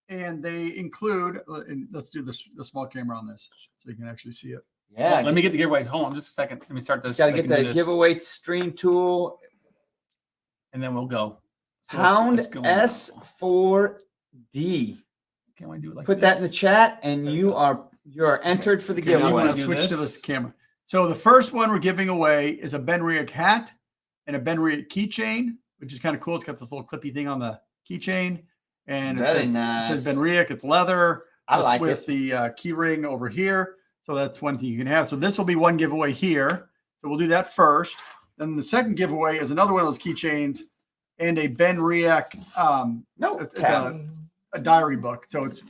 and they include. And let's do this the small camera on this so you can actually see it. Yeah. Let me get the giveaway. Hold on just a second. Let me start this. Got to so I get can do the this, giveaway stream tool. and then we'll go. So Pound let's go in. S4D. Can we do it like Put this? that in the chat, and you are entered for the Okay, now I'm giveaway. going to Do switch to this. this camera. So the first one we're giving away is a Benriach hat and a Benriach keychain, which is kind of cool. It's got this little clippy thing on the keychain, and Very it nice. says Benriach. It's leather. I like with it. the key ring over here. So that's one thing you can have. So this will be one giveaway here. So we'll do that first. Then the second giveaway is another one of those keychains and a Benriach No, it's tab. a diary book. So it's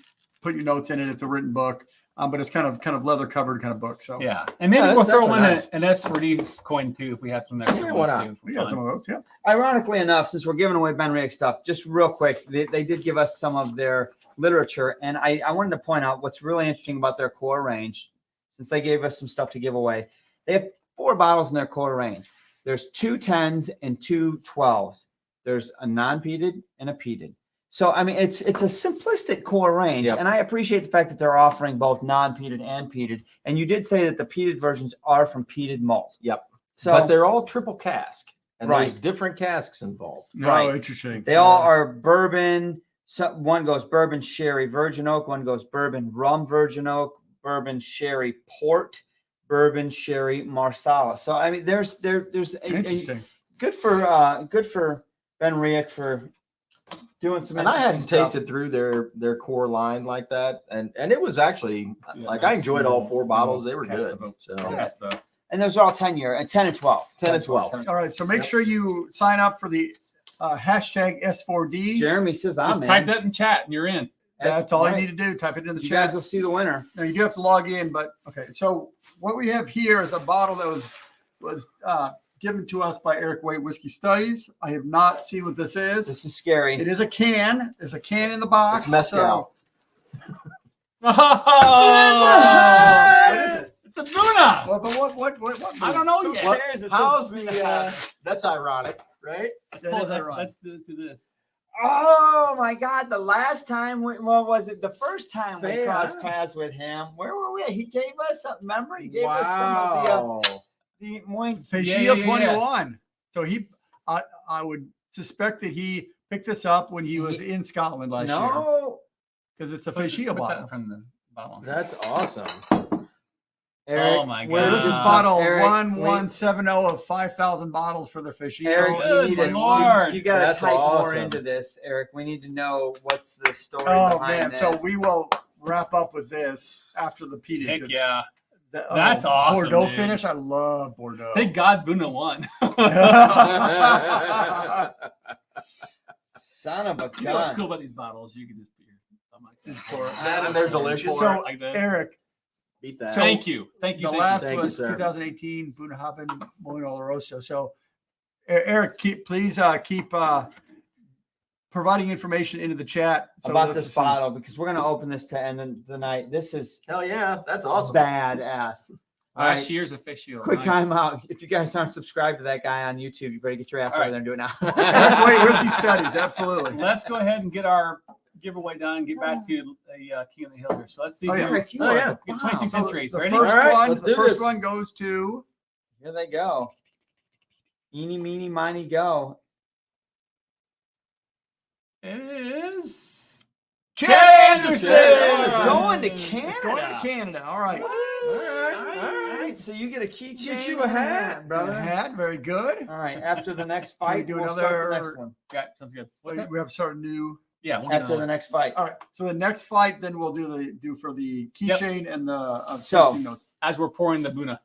put your notes in it. It's a written book, but it's kind of leather covered kind of book. So Yeah, and maybe Yeah, we'll that's throw in nice. an S4D coin too if we have some extra Yeah, ones why not? too. for we got fun. some of those. Yeah. Ironically enough, since we're giving away Benriach stuff, just real quick, they did give us some of their literature, and I wanted to point out what's really interesting about their core range. Since they gave us some stuff to give away, they have 4 bottles in their core range. There's 2 10s and 2 12s. There's a non-peated and a peated. So I mean, it's a simplistic core range, Yep. and I appreciate the fact that they're offering both non-peated and peated. And you did say that the peated versions are from peated malt. Yep. So But they're all triple cask, and there's Right. different casks involved. No, Right. interesting. they all are bourbon. So one goes bourbon sherry virgin oak. One goes bourbon rum virgin oak. Bourbon sherry port. Bourbon sherry marsala. So I mean, there's Interesting. good for Benriach for doing some. And I hadn't interesting stuff. tasted through their core line like that, and it was actually Let's do that like I next. enjoyed all 4 bottles. They were Cast good. the vote. So Cast the- And those are all 10-year and 10 and 12. 10 and 12. All right. So make sure you sign up for the hashtag S4D. Jeremy says I'm Just in. type that in chat and you're in. That's all right. you need to do. Type it in the You chat. guys will see the winner. Now you do have to log in, but okay. So what we have here is a bottle that was given to us by Eric Waite Whiskey Studies. I have not seen what this is. This is scary. It is a can. There's a can in the box. It's mezcal. Oh, it's a Buna. Well, but what? I don't know Who yet. cares? It How's says- the? That's ironic, right? That is ironic. Let's do this. Oh my God! The last time, was it the first time we Yeah. crossed paths with him? Where were we? He gave us some. Remember, he gave us some of Wow. the Moine. Facial Yeah. 21. So I would suspect that he picked this up when he was in Scotland last year No, because it's a Put facial that bottle. from the bottle. That's awesome. Eric, Oh my where God. This is this bottle Eric, 1170 of 5,000 bottles for the facial. Eric, Good you need to, Lord. you got to That's type more awesome. into this, Eric. We need to know what's the story Oh behind man! this. So we will wrap up with this after the Peated. Heck 'cause yeah. the, That's awesome, Bordeaux dude. finish. I love Bordeaux. Thank God Buna won. Son of a You know what's gun. cool about these bottles? You can just put your thumb like that. Pour it. That and they're delicious. So Like that. Eric, Beat that. So- Thank you. Thank you. the Thank last Thank you, was sir. 2018 Bunnahabhain Molino Oloroso. So Eric, please keep providing information into the chat so About this is- bottle because we're going to open this to end the night. This is Hell yeah, that's awesome. badass. All Last right, year's official. quick Nice. time out. If you guys aren't subscribed to that guy on YouTube, you better get your ass All over right. there and do it now. That's the way Whiskey Studies. Absolutely. Let's go ahead and get our giveaway done. Get back to the King of the Hill here. So let's see. Oh, yeah. Eric, you Oh, are- yeah. wow. 26 So entries. the Ready? first All right, one, let's the do first this. one goes to Here they go. Eeny, meeny, miny, go. It is Chad Anderson. It's going to It's Canada. going to Canada. All right. All right. So you get a keychain. Get you a hat, brother. A hat. Very good. All right. After the next Can we fight, do we'll start the another- next one. Yeah, sounds good. What's that? We have sort of new. Yeah, we'll get After the another. next fight. All right. So the next fight, then we'll do for the Yep. keychain and the So- tasting notes. As we're pouring the Buna.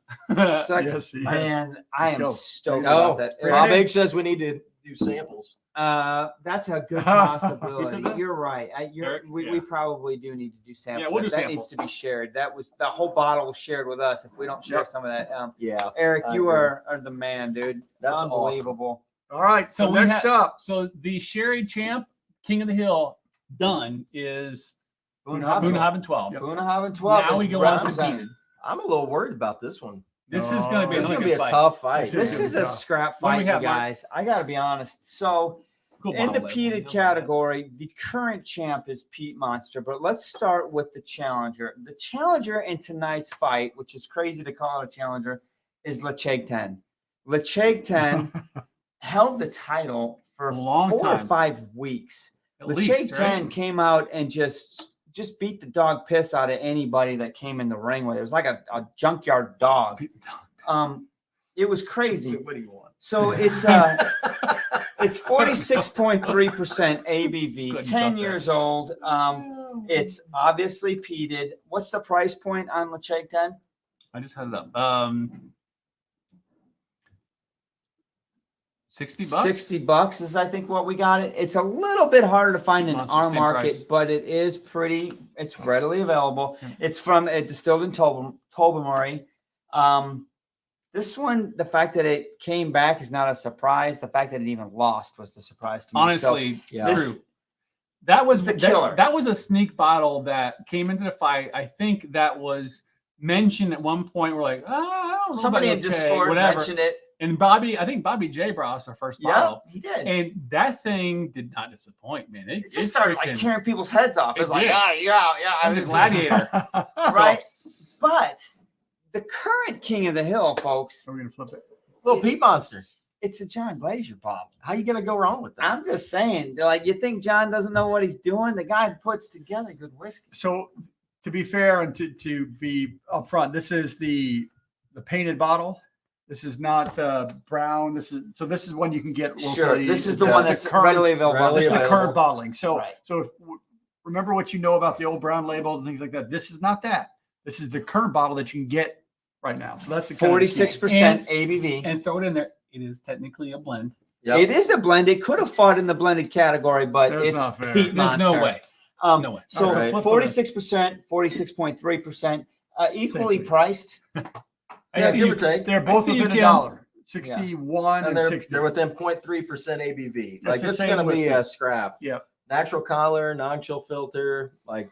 Second, Yes, yes. man, I Let's am go. stoked Oh, about that. Rob Ready? H says we need to do samples. That's a good Who said possibility. that? You're right. Eric? We Yeah. probably do need to do samples. we'll do that needs to be shared. That was the whole bottle was shared with us. If we don't share some of that, Yeah. Eric, I you agree. are the man, dude. That's awesome. unbelievable. All right. So, So we next had- up, So the Sherried champ, King of the Hill, done is Bunnahabhain. Bunnahabhain 12. Yep. Bunnahabhain 12. Now is we go on to represented. Peated. I'm a little worried about this one. This is going to be This is another gonna be good a fight. tough fight. This is a tough. scrap What do we fight, you have, Mark? guys. I got to be honest. So, Cool in the bottle peated label. category, the current champ is Peat Monster, but let's start with the challenger. The challenger in tonight's fight, which is crazy to call it a challenger, is Ledaig 10. Ledaig 10 held the title for A long 4 or time. 5 weeks. At Ledaig least, 10 right? came out and just beat the dog piss out of anybody that came in the ring with it. It was like a junkyard dog. It was crazy. What do you want? So it's 46.3% ABV, Couldn't 10 cut years old. It's obviously peated. What's the price point on Ledaig 10? I just had it up. $60. $60 is I think what we got it. It's a little bit harder to find in Monster, our same market, price. but it is it's readily available. Yeah. It's from distilled in Tobermory. This one, the fact that it came back is not a surprise. The fact that it even lost was the surprise to me. Honestly, Yeah. true. That was It's a killer. That was a sneak bottle that came into the fight. I think that was mentioned at one point. We're like, I don't know Somebody about in Ledaig, Discord whatever. mentioned it. And I think Bobby J brought us our first Yeah, bottle. he did. And that thing did not disappoint, man. It just started like freaking- tearing people's heads off. It was It like, did. yeah. It was a gladiator. Right. But the current king of the hill, folks, Are we gonna flip it? Little Peat Monster. it's a John Glazier bottle. How you gonna go wrong with that? I'm just saying, like, you think John doesn't know what he's doing? The guy puts together good whiskey. So, to be fair and to be upfront, this is the painted bottle. This is not the brown. This is one you can get locally. Sure, this is the This one is that's current- readily available. readily This is the available. current bottling. So, Right. remember what you know about the old brown labels and things like that. This is not that. This is the current bottle that you can get right now. So that's the kind of the key. 46% ABV. And throw it in there. It is technically a blend. Yep. It is a blend. It could have fought in the blended category, but That's it's not fair. Peat There's Monster. no way. No way. So All right, so flip 46%, 46.3%, equally thing. priced. Yeah, see give you- or take. They're both see you, within Kim. $1. 61 And and they're 60. within 0.3% ABV. That's Like the this is same gonna be whiskey. a scrap. Yep. Natural collar, non-chill filter. Like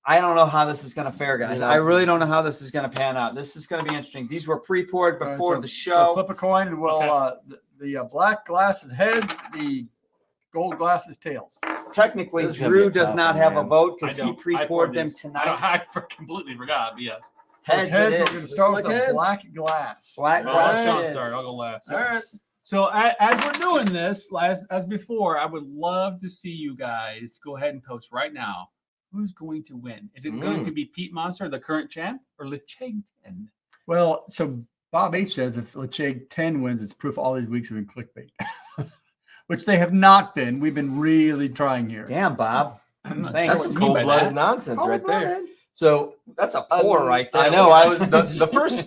I don't know how this is going to fare, guys. You know. I really don't know how this is going to pan out. This is going to be interesting. These were pre-poured All right, before so- the So show. flip a coin and we'll Okay. the black glass is heads, the gold glass is tails. Technically, This is gonna be Drew a does tough not one, have a man. vote I because he don't- I pre-poured poured them these. tonight. I completely forgot, but yes. So Heads, it's heads. it We're is. going to start Looks with like the heads. black glass. Black I'll glass let it Sean is. start. I'll go last. all right. So as we're doing this, as before, I would love to see you guys go ahead and post right now. Who's going to win? Is it going to be Peat Monster, the current champ, or Ledaig 10? Well, so Bob H says if Ledaig 10 wins, it's proof all these weeks have been clickbait, which they have not been. We've been really trying here. Damn, Bob. I'm not Thanks. That's sure some what you mean by cold-blooded that. nonsense right there. Cold-blooded. So That's a pour right there. I know. I was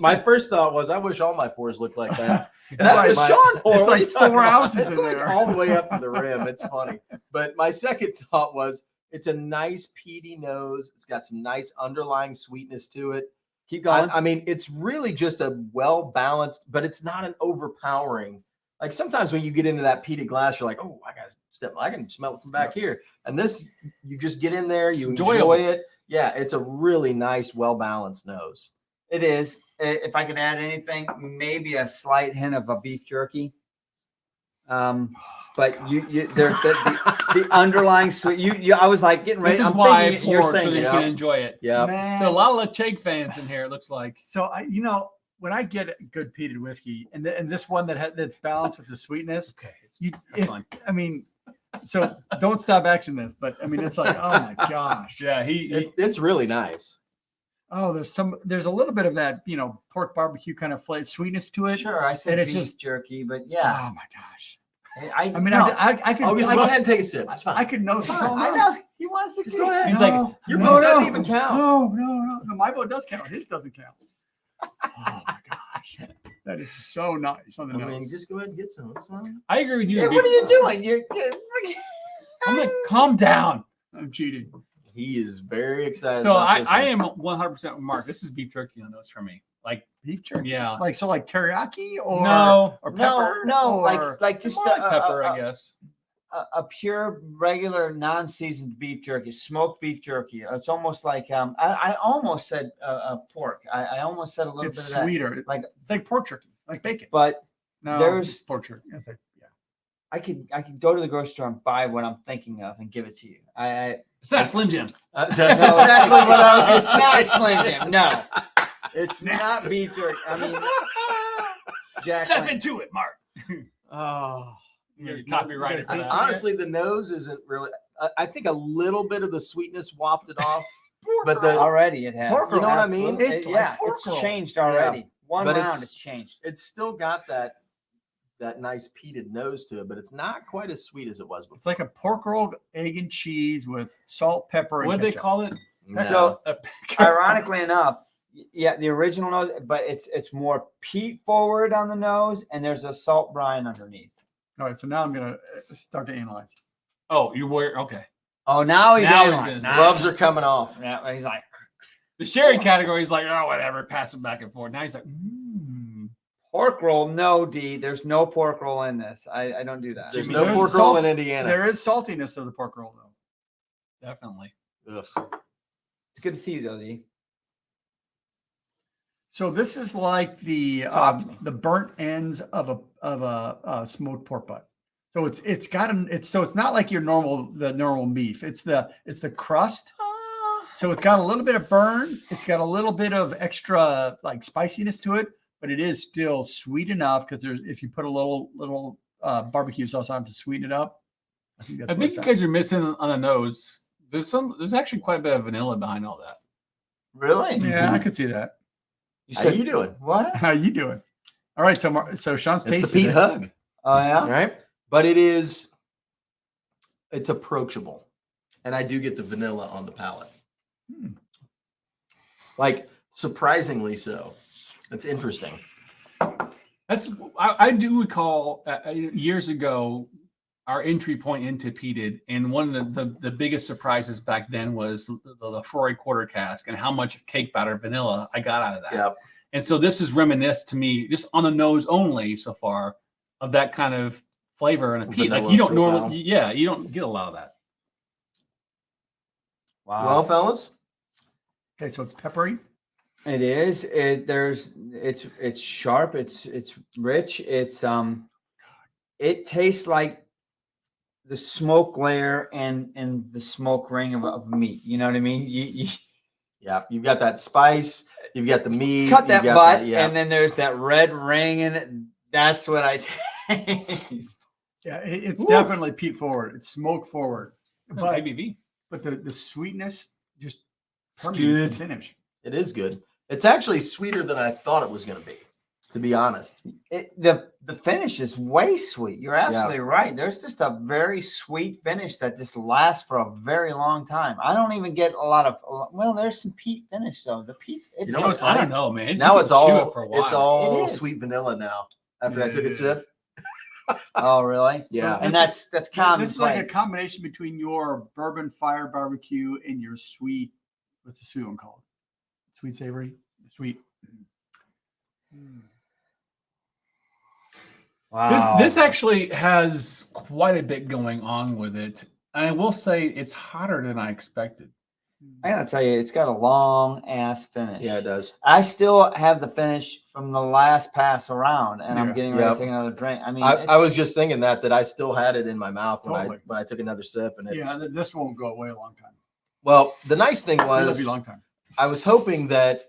my first thought was I wish all my pours looked like that. That's a my- Sean pour. It's What are like you talking 4 about? ounces It's in like there. all the way up to the rim. It's funny. But my second thought was it's a nice peaty nose. It's got some nice underlying sweetness to it. Keep going. I mean, it's really just a well-balanced, but it's not an overpowering. Like sometimes when you get into that peated glass, you're like, oh, I can smell it from back here. And this, you just get in there, you It's enjoy enjoyable. it. Yeah, it's a really nice, well-balanced nose. It is. If I could add anything, maybe a slight hint of a beef jerky. But the underlying sweet. I was like getting ready. This is I'm why I thinking you're poured so saying that you yeah. can enjoy it. Yeah. Man. So a lot of Ledaig fans in here, it looks like. So when I get good peated whiskey, and this one that's balanced with the sweetness, Okay. Fun. I mean, so don't stop action this, but I mean, it's like, oh my gosh. Yeah, It's really nice. Oh, there's a little bit of that, pork barbecue kind of flavor, sweetness to it. Sure, I said And it's beef just- jerky, but yeah. Oh my gosh. I I mean, no, I could, August, I, go could- ahead and take a sip. It's fine. I could know this fine, all I night. know. He wants to Just go ahead. He's like, Your no, vote no, doesn't even count. No, my vote does count. His doesn't count. Oh my gosh. That is so nice on the I nose. mean, just go ahead and get some. That's fine. I agree with you. Hey, what are you doing? You're I'm like, calm down. I'm cheating. He is very excited. So about this I one. am 100% with Mark. This is beef jerky on those for me. Like, Beef jerky. yeah. Like teriyaki or No. or no, pepper no, or like just More like pepper, I guess. a pure regular non-seasoned beef jerky, smoked beef jerky. It's almost like I almost said pork. I almost said a little it's bit of sweeter. that. Like, It's like pork jerky, like bacon. but No, there's- it's pork jerky. It's like, yeah. I could go to the grocery store and buy what I'm thinking of and give it to you. It's not Slim Jim. That's No, exactly what I was. It's not Slim Jim. No, it's not beef jerky. I mean, Jack. Step into it, Mark. Oh. You're You copyrighted guys for taste that. Honestly, the nose isn't really. I think a little bit of the sweetness wafted off, but the Already it has. Pork roll. You know what I mean? Absolutely. It's like yeah, pork it's roll. changed already. One But round, it's- it's changed. it's still got that nice peated nose to it, but it's not quite as sweet as it was before. It's like a pork roll, egg and cheese with salt, pepper, and What do they ketchup. call it? So, A- ironically enough, yeah, the original nose, but it's more peat forward on the nose, and there's a salt brine underneath. All right, so now I'm gonna start to analyze. Oh, you were okay. Oh, now he's Now in he's on gonna it. say- Gloves are coming off. Yeah, he's like The sherry category is like, oh, whatever, pass it back and forth. Now he's like, pork roll. No, D. There's no pork roll in this. I don't do that. There's Jimmy, no there's pork a roll salt- in Indiana. There is saltiness to the pork roll, though. definitely. Ugh. It's good to see you, though, D. So this is like the Talk to me. the burnt ends of a smoked pork butt. So it's got it's not like your normal beef. It's the crust. So it's got a little bit of burn. It's got a little bit of extra like spiciness to it, but it is still sweet enough because if you put a little barbecue sauce on to sweeten it up. I think that's I where think it's you at. guys are missing on the nose. There's actually quite a bit of vanilla behind all that. Really? Yeah, I could see that. You How you doing? what? How you doing? All right, so Sean's It's the tasted Pete it. hug, Oh yeah. right? But it's approachable, and I do get the vanilla on the palate. Hmm. Like surprisingly so. It's interesting. That's I do recall years ago our entry point into Peated, and one of the biggest surprises back then was the 4 quarter cask and how much cake batter vanilla I got out of that. Yep. And so this is reminiscent to me, just on the nose only so far, of that kind of flavor in a Peat. Like Vanilla you don't profile. normally, yeah, you don't get a lot of that. Wow. Well, fellas, Okay, so it's peppery. It is. It's sharp. It's rich. It tastes like the smoke layer and the smoke ring of meat. You know what I mean? You yeah, you've got that spice, you've got the meat, cut you've that got butt, the- yeah. and then there's that red ring in it. That's what I taste. Yeah, it's Woo. definitely peat forward. It's smoke forward. But ABV. the sweetness just It's permeates good. the finish. It is good. It's actually sweeter than I thought it was going to be, to be honest. The finish is way sweet. You're absolutely right. There's just a very sweet finish that just lasts for a very long time. I don't even get a lot of. Well, there's some peat finish though. The peat. It's You know So what's I funny? don't know, man. Now You it's can chew all it for a while. it's all It is. sweet vanilla now. After I Yeah, took a it sip, is. Oh, really? yeah. And that's common. This is like a combination between your bourbon fire barbecue and your sweet. What's the sweet one called? Sweet savory, sweet. wow. This actually has quite a bit going on with it. I will say it's hotter than I expected. I gotta tell you, it's got a long ass finish. Yeah, it does. I still have the finish from the last pass around, and I'm Yeah. getting ready Yep. to take another drink. I mean, I was just thinking that I still had it in my mouth when Totally. I took another sip, and it's Yeah, this won't go away a long time. well. The nice thing It'll was be a long time. I was hoping that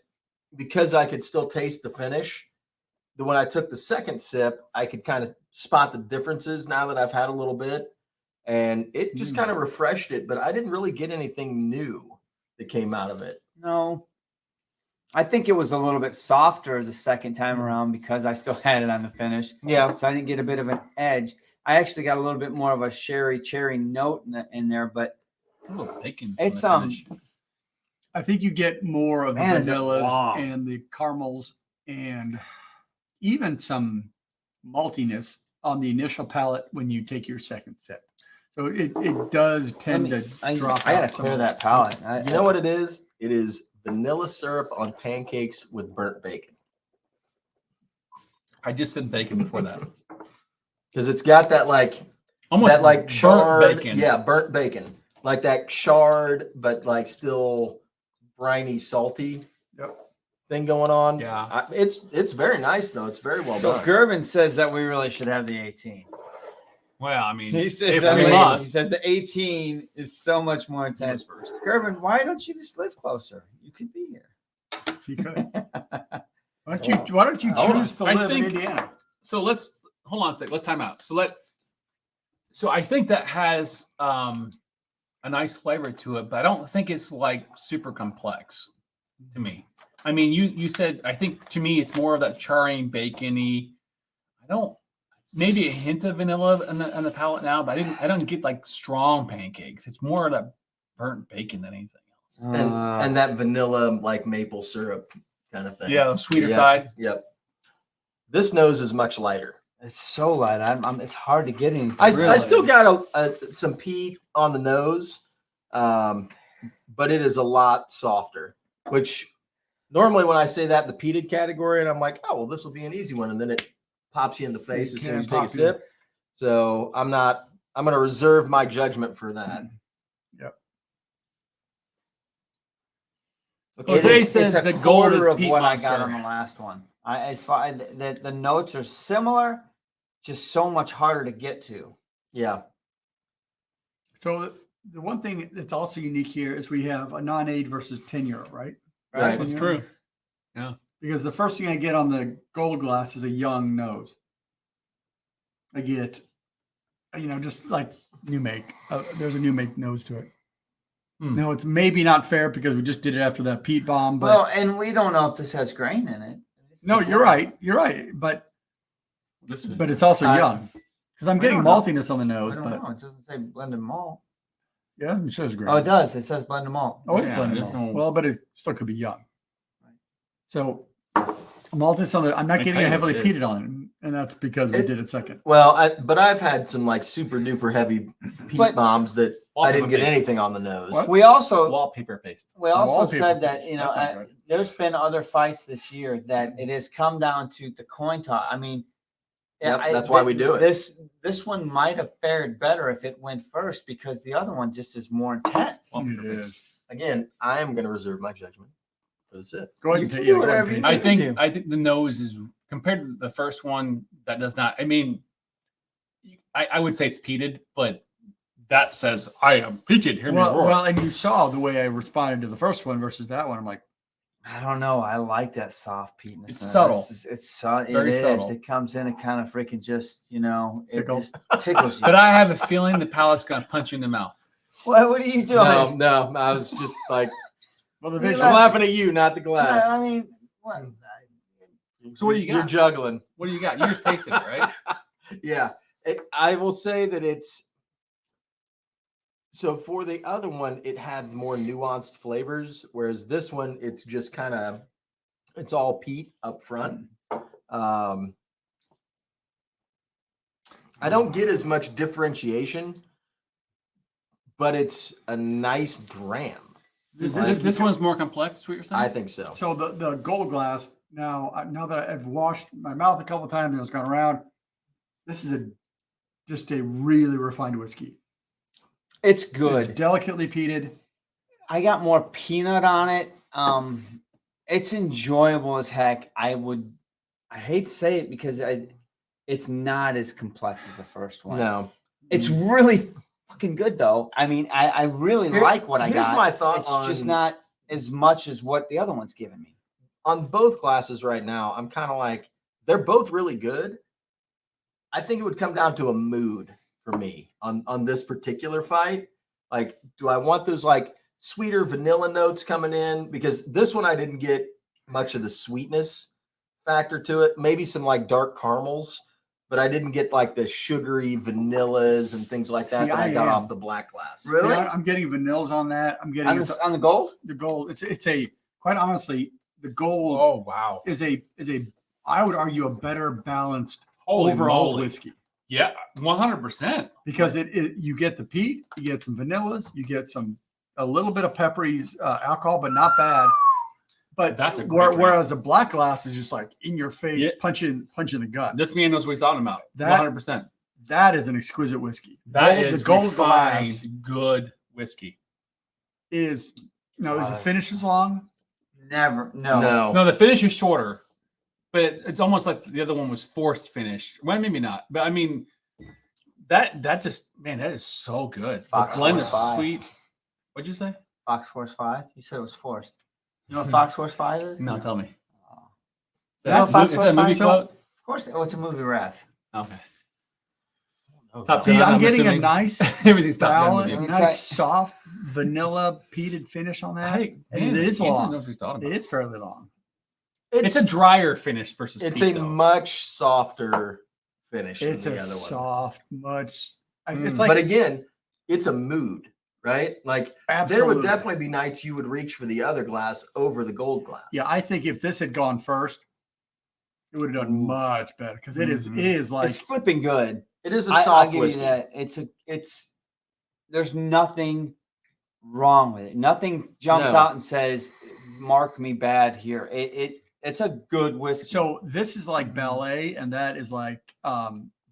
because I could still taste the finish, that when I took the second sip, I could kind of spot the differences now that I've had a little bit, and it just Mm. kind of refreshed it. But I didn't really get anything new that came out of it. no. I think it was a little bit softer the second time around because I still had it on the finish, Yeah, so I didn't get a bit of an edge. I actually got a little bit more of a cherry note in there, but A little bacon. from it's the finish. I think you get more of the Man, is it vanillas long. and the caramels and even some maltiness on the initial palate when you take your second sip. So it does tend to drop I gotta out some clear of that palate. You know what it is? It is vanilla syrup on pancakes with burnt bacon. I just said bacon before that. Because it's got that like Almost that like burnt charred bacon. Yeah, burnt bacon. Like that charred but like still briny, salty thing going on. Yeah. It's very nice though. It's very well So done. Gerben says that we really should have the 18. Well, I mean, He says if that we he must. said the 18 is so much more intense. First. Gerben, why don't you just live closer? You could be here. You could. Why don't you Hold on. choose to I live think- in Indiana? So let's hold on a second. Let's time out. So I think that has a nice flavor to it, but I don't think it's like super complex to me. I mean, you said, I think to me it's more of that charring bacony. Maybe a hint of vanilla on the palate now, but I don't get like strong pancakes. It's more of that burnt bacon than anything else. And that vanilla like maple syrup kind of thing. Yeah, the sweeter Yep, side. Yep. This nose is much lighter. It's so light. it's hard to get anything. I still got some peat on the nose, but it is a lot softer. Which normally when I say that in the peated category, and I'm like, oh well, this will be an easy one, and then it pops you in the face as soon as you take a sip. So I'm going to reserve my judgment for that. Yep. Well, Jay says it's a the gold is quarter of Peat what Monster. I got on the last one. As far the notes are similar, just so much harder to get to. Yeah. So the one thing that's also unique here is we have a non-aged versus 10-year-old, right? Right. That's true. Yeah. Because the first thing I get on the gold glass is a young nose. I get, just like new make. There's a new make nose to it. No, it's maybe not fair because we just did it after that peat bomb. But Well, and we don't know if this has grain in it. no, you're right. You're right. But it's also young because I'm getting maltiness on the I nose. don't But know. It doesn't say blended malt. yeah, it shows grain. Oh, it does. It says blended malt. Oh, it's Yeah, blended there's malt. no- Well, but it still could be young. So maltiness on the. I'm not I getting tell a you heavily what it peated on it, and that's because we did it second. Well, but I've had some like super duper heavy peat But- bombs that I didn't get Wallpaper paste. anything on the nose. What? We also Wallpaper paste. Wallpaper said that paste, that's not good. there's been other fights this year that it has come down to the coin toss. I mean, Yep, that's why we do it. This one might have fared better if it went first because the other one just is more intense. It is. Again, I am going to reserve my judgment for the sip. Go ahead You and can take do go ahead whatever and you taste it. I think the nose is compared to the first one that does not. I mean, I would say it's peated, but that says I am peated. Hear me roar. Well, and you saw the way I responded to the first one versus that one. I'm like, I don't know. I like that soft peatness. It's subtle. Very subtle. subtle. It comes in and kind of freaking just, it Tickles. just tickles you. But I have a feeling the palate's gonna punch you in the mouth. What are you doing? No, I was just like, well, the You're visual. I'm laughing at you, not the glass. I mean, what? So what do you got? You're juggling. What do you got? You just tasted it, right? Yeah. I will say that it's so for the other one, it had more nuanced flavors, whereas this one, it's just kind of it's all peat up front. I don't get as much differentiation, but it's a nice dram. This one's more complex. Is what you're saying? I think so. So the gold glass. Now that I've washed my mouth a couple of times and it's gone around, this is just a really refined whiskey. It's good. It's delicately peated. I got more peanut on it. It's enjoyable as heck. I hate to say it because it's not as complex as the first one. No. It's really fucking good though. I mean, I really like what I got. Here's my thought It's just not as much as what the other one's giving me. On both glasses right now, I'm kind of like, they're both really good. I think it would come down to a mood for me on this particular fight. Like, do I want those like sweeter vanilla notes coming in? Because this one, I didn't get much of the sweetness factor to it. Maybe some like dark caramels, but I didn't get like the sugary vanillas and things like that See, that I got I off the black glass. Really? Yeah, I'm getting vanillas on that. I'm getting On the gold? the gold. It's a quite honestly, the gold Oh wow! is a I would argue a better balanced Holy overall moly. whiskey Yeah, 100%. because you get the peat, you get some vanillas, you get a little bit of peppery alcohol, but not bad. But That's a great drink. whereas a black glass is just like in your face, Yeah. punching the gut. This man knows what he's talking about. That- 100%. That is an exquisite whiskey. That is the gold refined, glass good whiskey. is is the finish is long. Never. No. No, the finish is shorter, but it's almost like the other one was forced finish. Well, maybe not, but I mean, that just man, that is so good. The Fox blend is Force 5. sweet. What'd you say? Fox Force 5. You said it was forced. You know what Fox Force 5 is? No, tell me. Is You know that, Fox is that a Force movie 5? quote? Of course. Oh, it's a movie ref. Okay. Top See, 10, I'm getting assuming. a nice Everything's top 10 balance, with you. you. nice soft vanilla peated finish on that. Hey, And man, it is Anthony long. knows what he's talking about. It is fairly long. It's a drier finish versus It's peat, a though. much softer finish It's than a the other one. soft, much. It's Mm. like, But again, it's a mood, right? Like there absolutely. would definitely be nights you would reach for the other glass over the gold glass. Yeah, I think if this had gone first, it would have done Ooh. much better because it Mhm. is like It's flipping good. It is a I'll soft give whiskey. you that. It's. There's nothing wrong with it. Nothing jumps No. out and says, "Mark me bad here." It's a good whiskey. so. This is like ballet, and that is like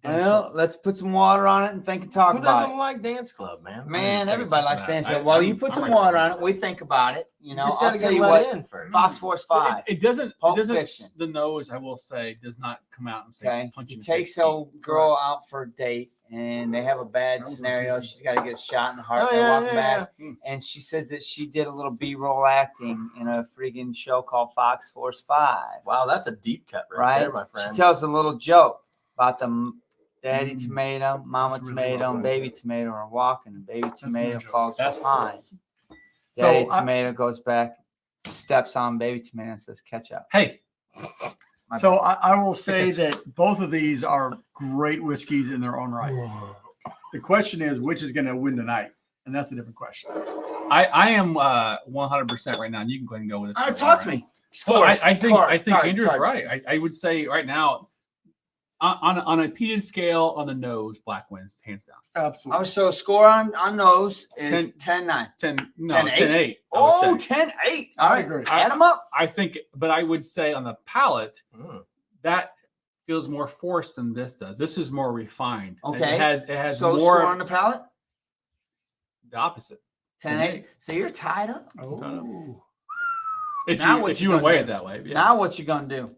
dance Well, club. let's put some water on it and think and talk Who about doesn't it. like dance club, man? Man, second everybody likes that. dancing. I- Well, I'm- you put I'm some right water there. on it. We think about it. You know, You just I'll gotta tell get you let what. in first. Fox Force 5. It doesn't. Pulp It doesn't. Fiction. The nose, I will say, does not come out and say Okay. punch He in the takes face. a girl out for a date and they have a bad That was scenario. amazing. She's got to get a shot in the heart. Oh, They're yeah, walking yeah, back. yeah. And she says that she did a little B-roll acting in a freaking show called Fox Force 5. Wow, that's a deep cut right, Right? there, my She friend. tells a little joke about the daddy Mm. tomato, mama That's really tomato, well and done. baby tomato are walking, and baby a tomato good joke. falls That's- behind. So, Daddy I- tomato goes back, steps on baby tomato, and says, "Catch up." Hey, My So bad. I will say that both of these are great whiskeys in their own right. The question is, which is going to win tonight, and that's a different question. I am 100% right now, and you can go ahead and go with this. All right, one, talk to right? me. Well, Scores. I think Card, Andrew's card. right. I would say right now, on a peated scale, on the nose, black wins hands down. Absolutely. So score on those is 10 10-9. 10-8. 10-8. I would Oh, say. 10-8. I All right, agree. add them up. I think, but I would say on the palate, Mm. that feels more forced than this does. This is more refined. And Okay. It has So more score on the palate, the opposite. 10-8. So you're tied up. Oh. If Now you what if you you gonna weigh do? it that way, yeah. Now what you gonna do?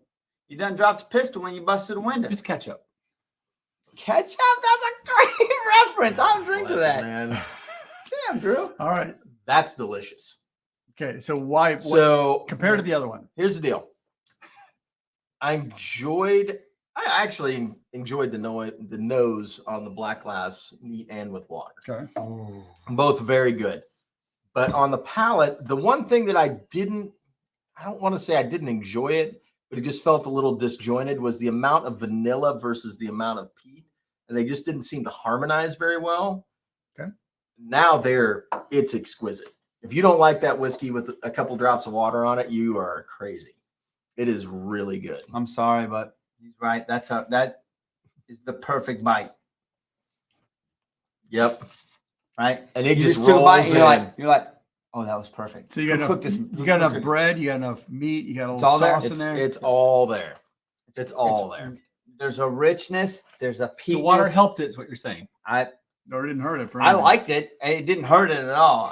You done dropped the pistol when you busted the window. Just catch up. Catch up. That's a great reference. I'll drink to Bless that. it, man. Damn, Drew. All right. That's delicious. Okay. So why So compared to the other one? here's the deal. I actually enjoyed the nose on the black glass, neat and with water. Okay. Both very good. But on the palate, the one thing that I don't want to say I didn't enjoy it, but it just felt a little disjointed was the amount of vanilla versus the amount of peat. And they just didn't seem to harmonize very well. Okay. Now it's exquisite. If you don't like that whiskey with a couple drops of water on it, you are crazy. It is really good. I'm sorry, but he's right. That is the perfect bite, Yep. right? And it You just took a rolls bite and in. you're like, oh, that was perfect. So you got Who enough, cooked this? you got enough bread, you got enough meat, you got a It's little all there. sauce in It's, there. it's all there. It's all there. There's a richness. There's a peat. So water helped it, is what you're saying. I or it didn't hurt it for I anything. liked it. It didn't hurt it at all.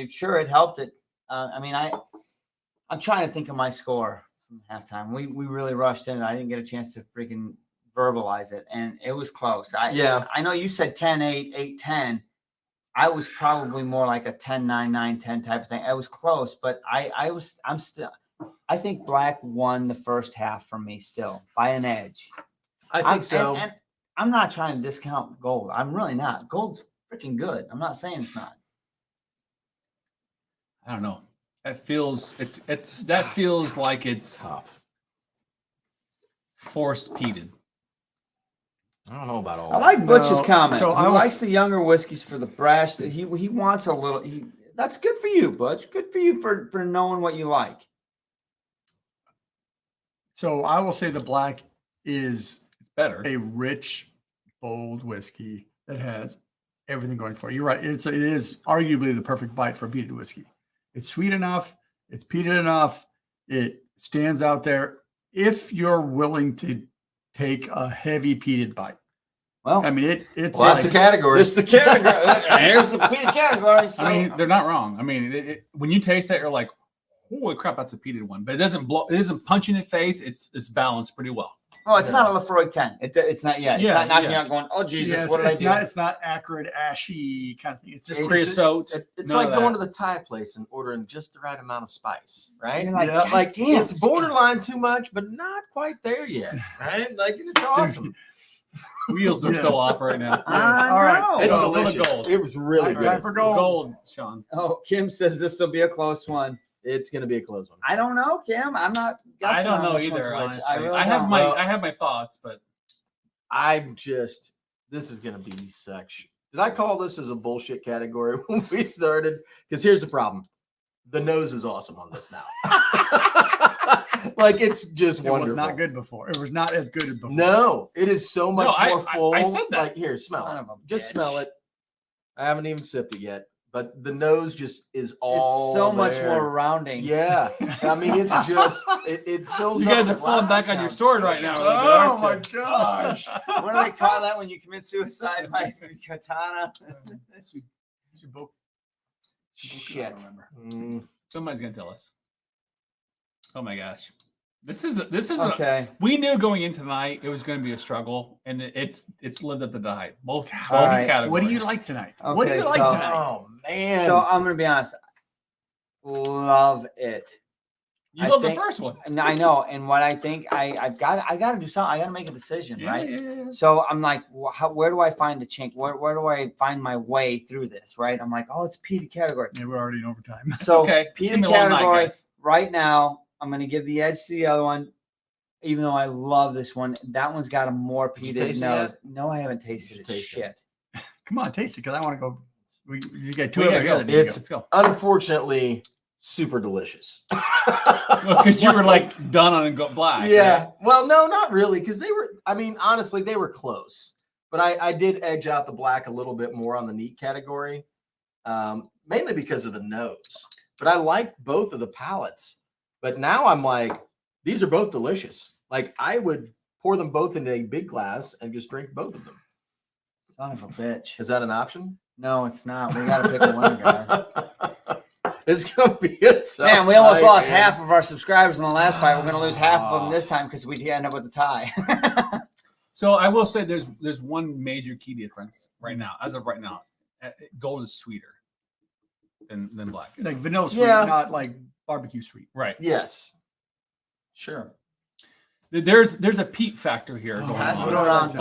Sure it helped it. I'm trying to think of my score from halftime. We really rushed in. I didn't get a chance to freaking verbalize it, and it was close. I know you said 10-8, 8-10. I was probably more like a 10-9, 9-10 type of thing. It was close, but I think black won the first half for me still by an edge. I think so. And I'm not trying to discount gold. I'm really not. Gold's freaking good. I'm not saying it's not. I don't know. It feels that feels like it's Tough. forced peated. I don't know about all I like Butch's No, comment. so He I was- likes the younger whiskeys for the brash. He wants a little. That's good for you, Butch. Good for you for knowing what you like. So I will say the black is It's better. a rich, bold whiskey that has everything going for it. You're right. It is arguably the perfect bite for a peated whiskey. It's sweet enough. It's peated enough. It stands out there. If you're willing to take a heavy peated bite, Well, I mean, it's Well, that's like, the category. it's the category. Here's the peated category. So. I mean, they're not wrong. I mean, when you taste that, you're like, holy crap, that's a peated one. But it doesn't blow. It doesn't punch in the face. It's balanced pretty well. well, it's not a Lefroy 10. It's not yet. It's Yeah, not knocking yeah. out going, oh, Jesus, yes, what did I it's do? not, it's not acrid, ashy kind of thing. It's just It's Creosote. It's none like of going that. to the Thai place and ordering just the right amount of spice, right? You're like, Yeah. God Like damn, it's borderline too much, but not quite there yet, right? Like it's awesome. Wheels are Yes. so off right now. I All right. know. It's So, go to delicious. gold. It was really All right, good. for gold. Gold, Sean. Oh, Kim says this will be a close one. It's going to be a close one. I don't know, Kim. I'm not. I guessing don't on know which either. one's which. Honestly, really I have don't. my Well- I have my thoughts, but This is going to be such. Did I call this as a bullshit category when we started? Because here's the problem. The nose is awesome on this now. Like it's just It was wonderful. not good before. It was not as good as before. No, it is so much I- more full. I said that. Like here, smell Son it. of a Just bitch. smell it. I haven't even sipped it yet, but the nose just is all. It's so much there. more rounding. Yeah, I mean it's just it fills. you up guys the are falling glass back on now. your sword right now. Oh aren't my you? gosh. What do they call that when you commit suicide by katana? Shit. I don't remember. Mm, Somebody's gonna tell us. Oh my gosh, this is Okay. we knew going into tonight it was going to be a struggle, and it's lived up to the hype. Both All right. categories. What do you like tonight? What do Okay, you like so- tonight? oh man. So I'm gonna be honest. Love it. You I love the think- first one. And I know. And what I think I got to do something. I got to make a decision, Yeah, right? yeah, yeah. So I'm like, where do I find the chink? Where do I find my way through this? Right? I'm like, oh, it's peated category. Yeah, we're already in overtime. So okay. It's peated gonna be a long night, category guys. right now. I'm going to give the edge to the other one, even though I love this one. That one's got a more Did you peated taste it nose. yet? No, I haven't tasted You it. should taste it. Shit. Come on, taste it because I want to go. You got two Well, over yeah, here. go. that need to It's- go. Let's go. Unfortunately, super delicious. Because you were like done on black. Yeah. right? Well, no, not really, because they were. I mean, honestly, they were close. But I did edge out the black a little bit more on the neat category, mainly because of the nose. But I liked both of the palettes. But now I'm like, these are both delicious. Like I would pour them both into a big glass and just drink both of them. Son of a bitch. Is that an option? No, it's not. We got to pick a winner, guy. It's gonna be a tough Man, we almost fight, lost man. half of our subscribers in the last fight. We're going to lose half of them this time because we end up with a tie. So I will say there's one major key difference right now. As of right now, gold is sweeter than black. Like vanilla sweet, Yeah. not like barbecue sweet. Right. Yes. Sure. There's a peat factor here going that's on. what I like.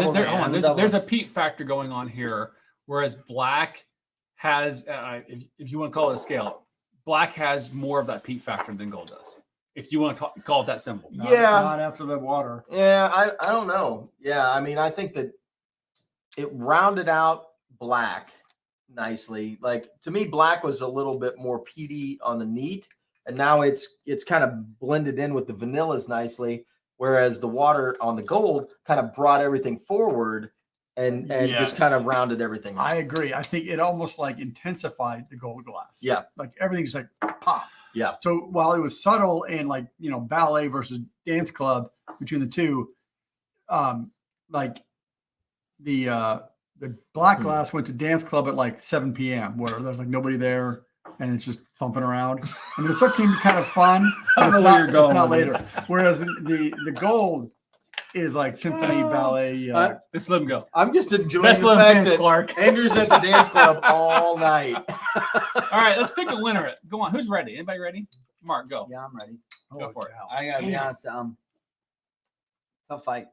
Hold on, hold on. There's a peat factor going on here, whereas black has, if you want to call it a scale, black has more of that peat factor than gold does. If you want to call it that simple. Not- Yeah. Not after the water. Yeah, I don't know. Yeah, I mean, I think that it rounded out black nicely. Like to me, black was a little bit more peaty on the neat, and now it's kind of blended in with the vanillas nicely. Whereas the water on the gold kind of brought everything forward and Yes. just kind of rounded everything. I out. agree. I think it almost like intensified the gold glass. Yeah. Like everything's like pop. Yeah. So while it was subtle and like, ballet versus dance club between the two, like the black glass went to dance club at like 7 p.m. where there's like nobody there and it's just thumping around. I mean, it still can be kind of fun. I don't but know it's where not- you're going It's not with later. Whereas the gold is like symphony ballet. Let's let him go. I'm just enjoying Best the let him fact finish, that Clark. Andrew's at the dance club all night. All right, let's pick a winner. Go on. Who's ready? Anybody ready? Mark, go. Yeah, I'm ready. Go for it. cow. I got to be Damn. honest. Tough fight.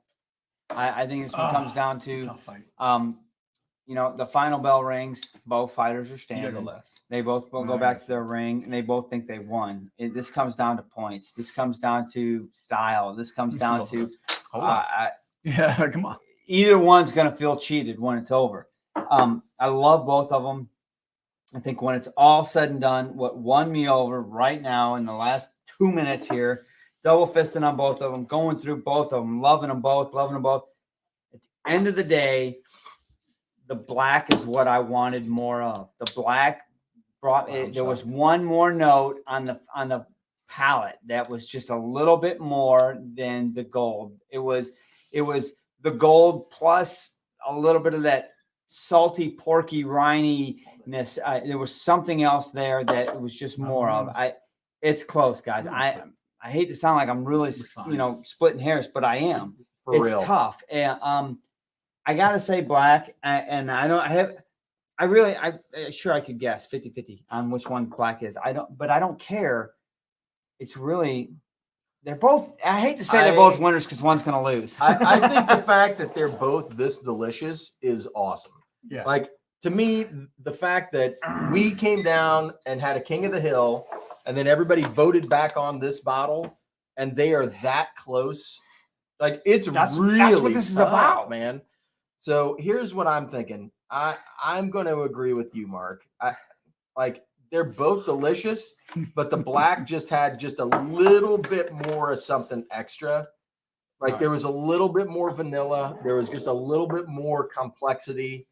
I think this one comes down to, Tough fight. the final bell rings. Both fighters are You gotta go standing. last. They both will go back to their ring, and they both think they won. This comes down to points. This comes down to style. This comes Let me down see to both of those. Yeah, come on. either one's going to feel cheated when it's over. I love both of them. I think when it's all said and done, what won me over right now in the last 2 minutes here double fisting on both of them, going through both of them, loving them both. At the end of the day, the black is what I wanted more of. The black brought it. There was one more note on the palate that was just a little bit more than the gold. It was the gold plus a little bit of that salty, porky, rininess. There was something else there that it was just more of. It's close, guys. I hate to sound like I'm really, splitting hairs, but I am. For it's real. tough. And I gotta say black, and I sure I could guess 50-50 on which one black is. I don't care. It's really, they're both, I hate to say they're both winners because one's going to lose. I think the fact that they're both this delicious is awesome. Yeah. Like, to me, the fact that we came down and had a King of the Hill, and then everybody voted back on this bottle, and they are that close. Like, that's what this is about, man. So here's what I'm thinking. I'm going to agree with you, Mark. They're both delicious, but the black just had just a little bit more of something extra. Like, there was a little bit more vanilla. There was just a little bit more complexity.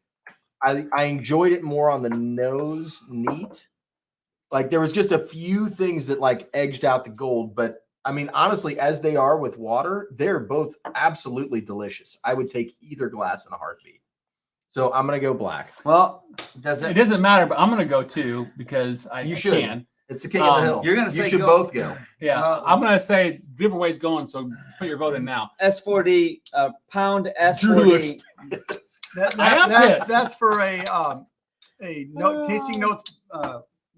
I enjoyed it more on the nose, neat. Like, there was just a few things that like edged out the gold. But I mean, honestly, as they are with water, they're both absolutely delicious. I would take either glass in a heartbeat. So I'm going to go black. Well, It doesn't matter, but I'm going to go two because I can. It's the King of the Hill. You're going to say you should both go. Yeah, I'm going to say giveaway's going, so put your vote in now. S4D, pound S4D. That's for a tasting notes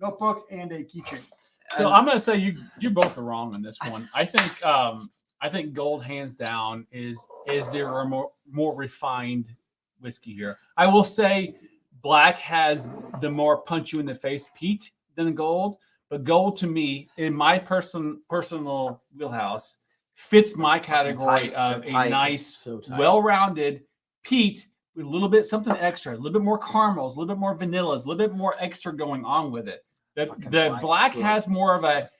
notebook and a keychain. So I'm going to say you both are wrong on this one. I think gold hands down is their more refined whiskey here. I will say black has the more punch you in the face peat than gold, but gold to me, in my personal wheelhouse, fits my category of a nice, well-rounded peat with a little bit something extra, a little bit more caramels, a little bit more vanillas, a little bit more extra going on with it. The black has more of a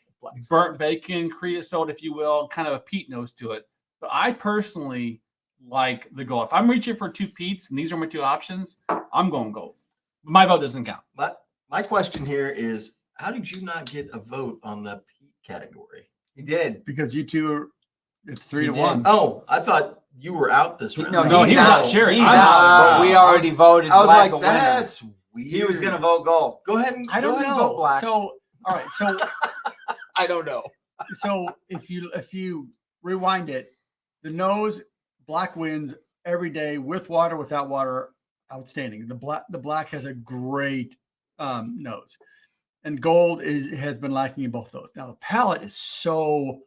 burnt bacon, creosote, if you will, kind of a peat nose to it. But I personally like the gold. If I'm reaching for two peats and these are my two options, I'm going gold. My vote doesn't count. My question here is, how did you not get a vote on the peat category? He did. Because you two, it's 3-1. Oh, I thought you were out this round. No, he was out. Sherried. He's out. We already voted. I was black like, a winner. that's weird. He was going to vote gold. Go ahead and I don't know. vote black. So, all right. So, I don't know. So if you rewind it, the nose black wins every day with water, without water, outstanding. The black has a great nose, and gold has been lacking in both those. Now the palate is so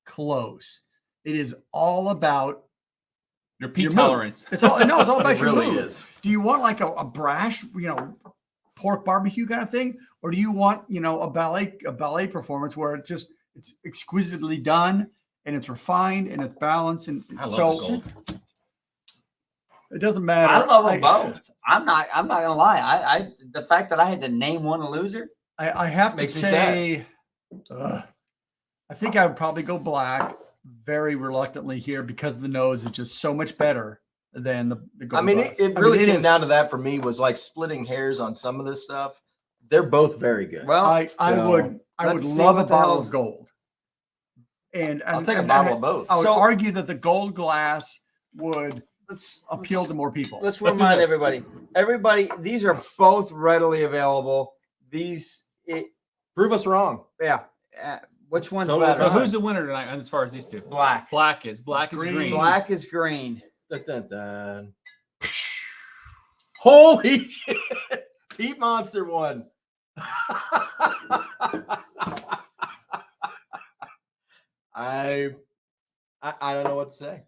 close. It is all about your peat tolerance. It's all about It your really mood. is. Do you want like a brash, pork barbecue kind of thing, or do you want a ballet performance where it's exquisitely done and it's refined and it's balanced, and I love so gold. it doesn't matter. I love them both. I'm not gonna lie. I the fact that I had to name one a loser. I have to Makes me say, I think I would probably go black very reluctantly here because the nose is just so much better than the gold. I mean, glass. it really came down to that for me, was like splitting hairs on some of this stuff. They're both very good. Well, I would love a bottle of gold. And I'll take a bottle of both. I would argue that the gold glass would appeal to more people. Let's remind everybody. Everybody, these are both readily available. Prove us wrong. Yeah. Which one's Totally better? So who's the winner tonight as far as these two? Black. Black is green. Black is green. Dun, dun, dun. Holy shit! Peat Monster won. I don't know what to say.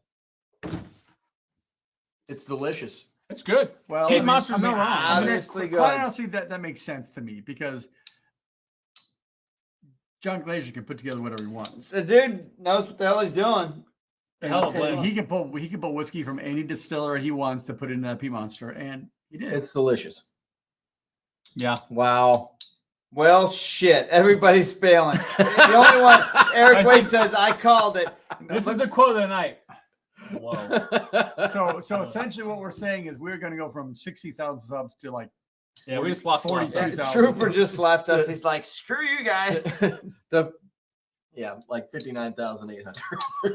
It's delicious. It's good. Well, Peat Monster's no wrong. Obviously good. Quite honestly, that makes sense to me because John Glazer can put together whatever he wants. The dude knows what the hell he's doing. Hell of a And he can pull whiskey from any distillery he wants to put in that Peat Monster, and he did. It's delicious. Yeah. Wow. Well, shit. Everybody's failing. The only one. Eric Wade says, I called it. This is the quote of the night. Whoa. So essentially what we're saying is we're going to go from 60,000 subs to like Yeah, we just lost 42,000. 40. Trooper just left us. He's like, screw you guys. Like 59,800.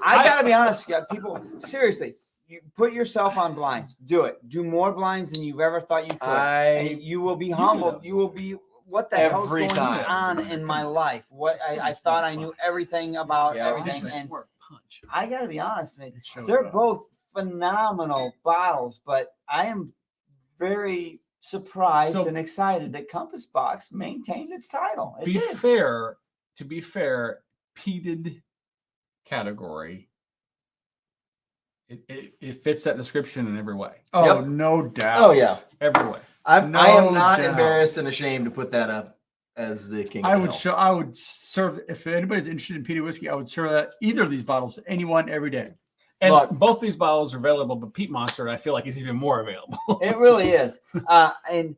I got to be honest, people, seriously, you put yourself on blinds. Do it. Do more blinds than you've ever thought you could. And you will be humbled. You will be, what the hell's Every going time. on in my life? What I thought I knew everything about everything. And Punch. I got to be honest, man. They're both phenomenal bottles, but I am very surprised and excited that Compass Box maintained its title. It did. To be fair, peated category. It fits that description in every way. Oh, Yep. no doubt. Oh yeah, Every way. I am No not doubt. embarrassed and ashamed to put that up as the king. I of would Hell. show. I would serve if anybody's interested in peated whiskey. I would serve that either of these bottles to anyone every day. And Look. both these bottles are available, but Peat Monster, I feel like, is even more available. It really is. And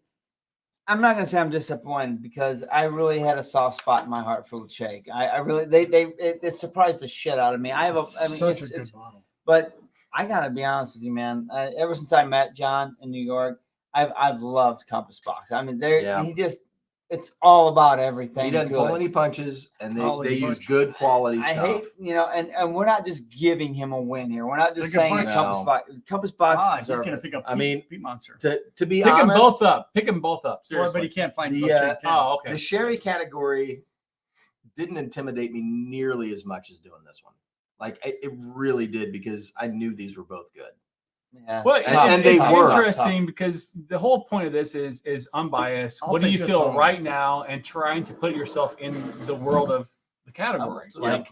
I'm not gonna say I'm disappointed because I really had a soft spot in my heart for Ledaig. I really it surprised the shit out of me. Such a good bottle. But I gotta be honest with you, man. Ever since I met John in New York, I've loved Compass Box. I mean, it's all about everything. He doesn't good. pull any punches, and they Holy use bunch. good quality I stuff. hate, and we're not just giving him a win here. We're not just Pick a saying punch. Compass No. Box. Compass Box. He's gonna pick up. I mean, Peat Monster. to be Pick them honest, both up. Pick them both up. Well, but Seriously. he can't find The, Ledaig 10. Oh, okay. the sherry category didn't intimidate me nearly as much as doing this one. Like it really did, because I knew these were both good. Yeah. Well, And they it's were. interesting because the whole point of this is unbiased. I'll What do take you this feel home. right now, and trying to put yourself in the world of the category? Yeah. Like,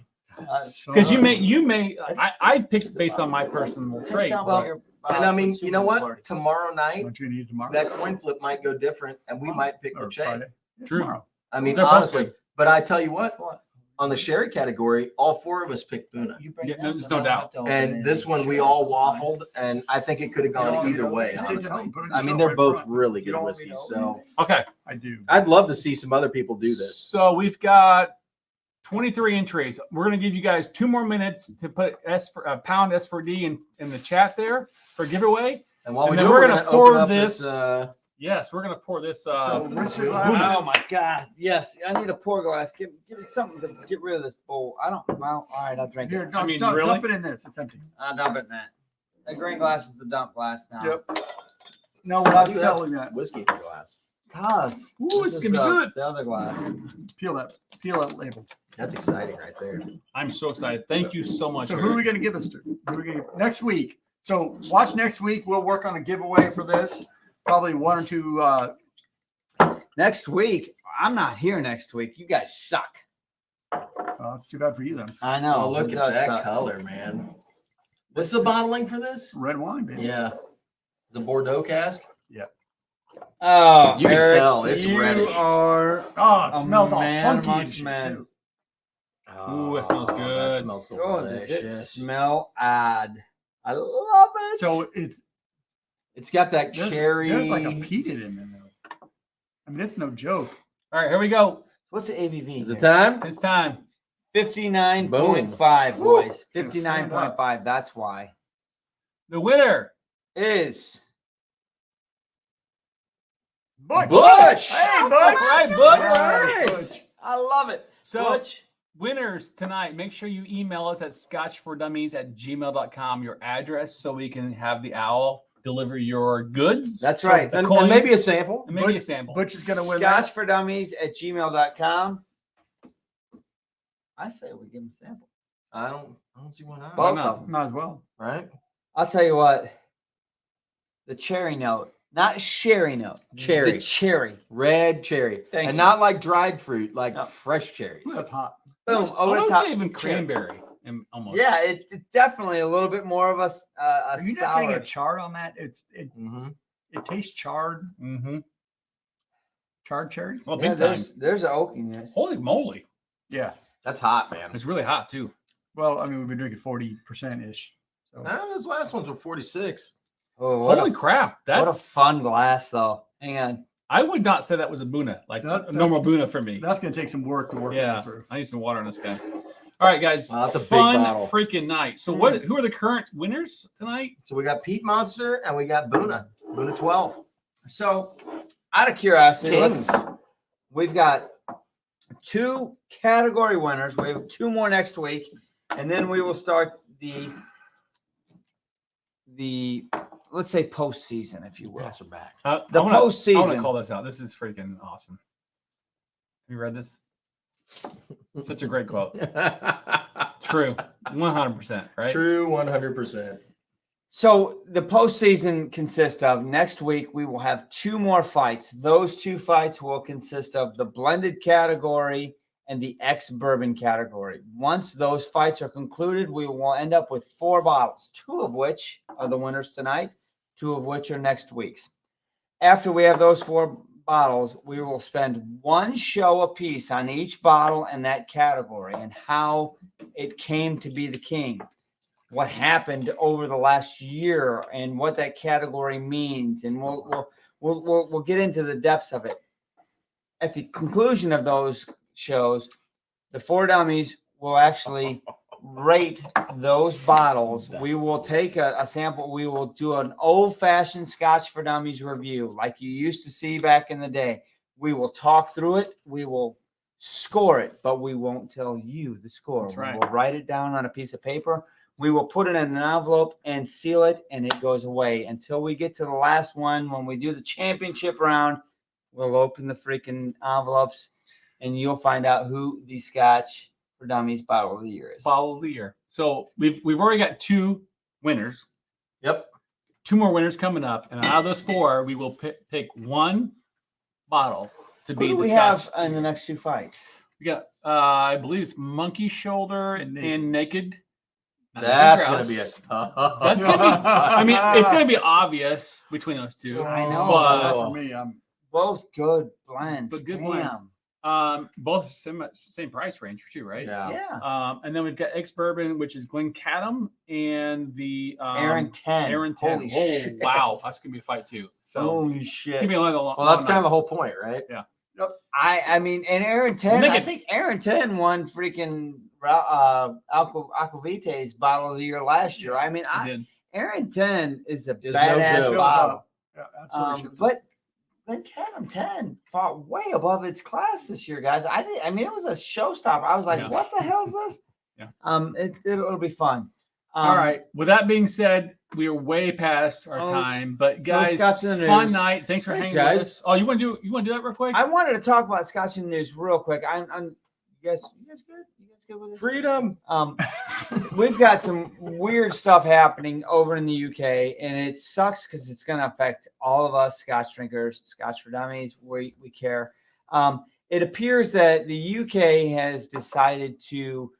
So- because you may, I picked based on my personal Take trait. down Well, your, And I mean, you know consumer what? party. Tomorrow night, Don't you need tomorrow? that coin flip might go different, and we might pick Or the Ledaig. Friday. True. Tomorrow. I mean, They're both honestly. good. But I tell you what, What? on the sherry category, all four of us picked Buna. You bring Yeah, it down, there's but no I don't doubt. have to open And it. this one, we all waffled, and I think it could have gone either way. Just take it home, Honestly. put it in I the mean, shelf they're right both front. really You good don't want me whiskeys. to open So Okay. I do. I'd love to see some other people do this. So we've got 23 entries. We're going to give you guys 2 more minutes to put pound S4D in the chat there for giveaway. And while And we then do, we're we're gonna going to pour open up this- this. Yes, we're going to pour this. So what's your Buna. glass? Oh my God! Yes, I need a pour glass. Give me something to get rid of this bowl. I don't. Well, all right, I'll drink Here, it. dump, mean, dump, really? dump it in this. It's empty. I'll dump it in that. The green glass is the dump glass now. Yep. No, we're I not do have selling that. whiskey in the glass. Cause Ooh, this it's is gonna be good. The other glass. Peel that label. That's exciting right there. I'm so excited. Thank you so much. So who are we going to give this to? Who are we gonna give? Next week. So watch next week. We'll work on a giveaway for this. Probably 1 or 2. Next week, I'm not here next week. You guys suck. It's too bad for you then. I know. Oh, look it at does that suck. color, man. What's the bottling for this? Red wine, baby. Yeah. The Bordeaux cask? Oh, You can Eric, tell, it's you reddish. are. Oh, it A smells all man funky and amongst shit, men. too. Ooh, that smells That good. smells so Oh, does it delicious. smell odd? I love it. So It's got that there's, cherry. there's like a peated in there. Though. I mean, it's no joke. All right, here we go. what's the ABV? Is it here? time? It's time. 59.5, boys. Woo. 59.5. That's why. The winner. Is Butch. Butch! Hey, All Butch. right, All Butch. right. Butch. I love it. So Butch. winners tonight, make sure you email us at scotchfordummies@gmail.com your address so we can have the owl deliver your goods. That's right. The And, coin- and maybe a sample. and maybe a Butch- sample. Butch is going to win that. Scotchfordummies@gmail.com. I say we give him a sample. I don't see why not. Both not? of them. Might as well. Right? I'll tell you what. The cherry note, not sherry note. Cherry. The cherry. Red cherry. Thank and you. not like dried fruit, like No. fresh cherries. Ooh, that's hot. Boom. I Over the would top. say even cherry. cranberry. Almost. Yeah, it's definitely a little bit more of a Are you not sour. getting a char on that? It Mm-hmm. tastes charred. Mm-hmm. Charred cherries. Well, Yeah, big time. there's an oakiness. Holy moly. Yeah. That's hot, man. It's really hot too. Well, I mean, we've been drinking 40% ish. So Those last ones were 46. Oh, what Holy a, crap. what a That's fun glass, though. Hang on. I would not say that was a Buna, like That- a normal Buna for me. that's going to take some work to work Yeah, through. I need some water on this guy. All right, guys. Wow, that's a big fun battle. freaking night. So what? Who are the current winners tonight? So we got Peat Monster and we got Buna 12. So, out of curiosity, Kings. we've got 2 category winners. We have 2 more next week, and then we will start the let's say postseason, if you will. Pass her back. The I want to postseason. call this out. This is freaking awesome. Have you read this? Such a great quote. True. 100%, right? True 100%. So the postseason consists of next week we will have 2 more fights. Those 2 fights will consist of the blended category and the ex-bourbon category. Once those fights are concluded, we will end up with 4 bottles, 2 of which are the winners tonight, 2 of which are next week's. After we have those 4 bottles, we will spend 1 show apiece on each bottle in that category and how it came to be the king, what happened over the last year, and what that category means, and we'll get into the depths of it. At the conclusion of those shows, the 4 dummies will actually rate those bottles. We will take a sample. We will do an old-fashioned Scotch for Dummies review like you used to see back in the day. We will talk through it. We will score it, but we won't tell you the score. That's right. We will write it down on a piece of paper. We will put it in an envelope and seal it, and it goes away until we get to the last one. When we do the championship round, we'll open the freaking envelopes, and you'll find out who the Scotch for Dummies bottle of the year is. Bottle of the year. So we've already got 2 winners. Yep. 2 more winners coming up, and out of those 4, we will pick 1 bottle to Who be do the we Scotch. have in the next 2 fights? We got, I believe it's Monkey Shoulder And and Naked. That's going to be a tough. That's gonna be. I mean, it's gonna be obvious between those 2. I know, but for me, Both good blends. But good Damn. blends. Both same price range too, right? Yeah. Yeah. And then we've got ex-bourbon, which is Glencaddam, and the Aaron 10. Aaron 10. Holy Oh shit. wow, that's gonna be a fight too. So Holy it's shit. gonna be a long. Well, that's kind of the whole point, right? I mean, and Aaron 10, Make I it- think Aaron 10 won freaking Aquavite's bottle of the year last year. I mean, Aaron 10 is a Is no badass joke. bottle. yeah, absolutely. But Glencaddam 10 fought way above its class this year, guys. I mean, it was a showstopper. I was like, Yeah. what the hell is this? Yeah. It'll be fun. All right. With that being said, we are way past our time. But guys, Scotch in the fun news. night. Thanks for Thanks, hanging guys. with us. Oh, you want to do that real quick? I wanted to talk about Scotch in the news real quick. You guys good? You guys good with this? Freedom. We've got some weird stuff happening over in the UK, and it sucks because it's going to affect all of us Scotch drinkers, Scotch for Dummies. We care. It appears that the UK has decided to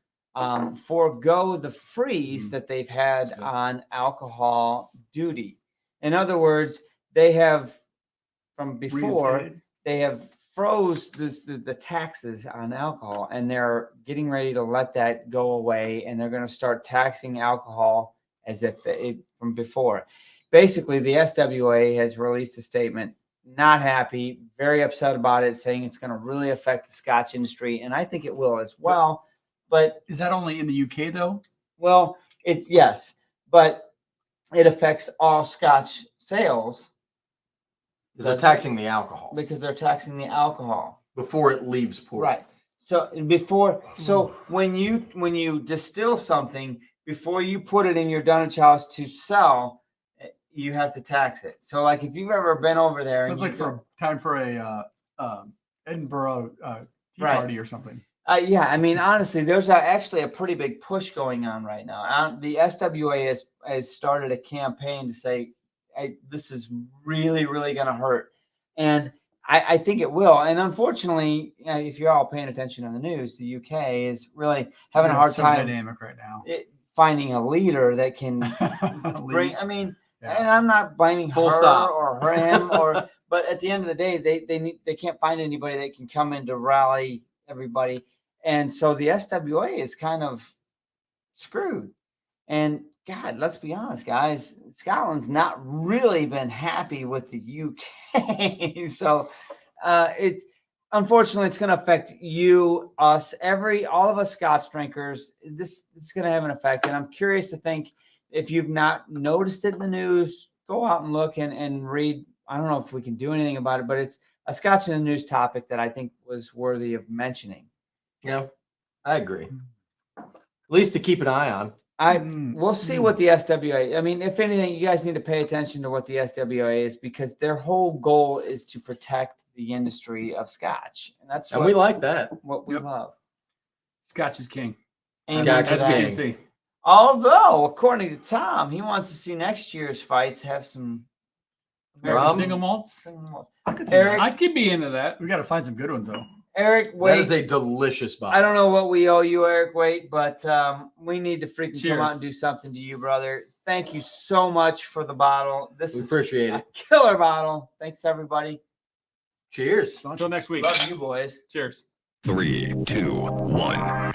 forego the freeze that they've had That's good. on alcohol duty. In other words, they have from before Reinstated. they have froze the taxes on alcohol, and they're getting ready to let that go away, and they're going to start taxing alcohol as if from before. Basically, the SWA has released a statement, not happy, very upset about it, saying it's going to really affect the Scotch industry, and I think it will as well. But Is that only in the UK though? well, yes, but it affects all Scotch sales Because they're taxing the alcohol because they're taxing the alcohol. before it leaves port. Right. So when you distill something, before you put it in your dunnage house to sell, you have to tax it. So like if you've ever been over there, So and it's like time for a Edinburgh tea Right. party or something. yeah, I mean honestly, there's actually a pretty big push going on right now. The SWA has started a campaign to say, hey, this is really, really going to hurt, and I think it will. And unfortunately, if you're all paying attention on the news, the UK is really having a Yeah, hard it's so time dynamic right now. finding a leader that can bring. I mean, and I'm not blaming Full her stop. or him, but at the end of the day, they can't find anybody that can come in to rally everybody, and so the SWA is kind of screwed. And God, let's be honest, guys, Scotland's not really been happy with the UK. So unfortunately, it's going to affect you, us, all of us Scotch drinkers. This is going to have an effect. And I'm curious to think if you've not noticed it in the news, go out and look and read. I don't know if we can do anything about it, but it's a Scotch in the news topic that I think was worthy of mentioning. Yeah, I agree. At least to keep an eye on. We'll see what the SWA. I mean, if anything, you guys need to pay attention to what the SWA is, because their whole goal is to protect the industry of Scotch, and that's And we like that. what we love. Scotch is king. Amen Scotch to is that. king. SBC. Although, according to Tom, he wants to see next year's fights have some Rum? Single malts. single malts. I could see Eric, that. I could be into that. We got to find some good ones though. Eric, That wait. is a delicious bottle. I don't know what we owe you, Eric. Wait, but we need to freaking come out Cheers. and do something to you, brother. Thank you so much for the bottle. This We is appreciate a it. killer bottle. Thanks, everybody. Cheers. Until next week. Love you, boys. Cheers. 3, 2, 1.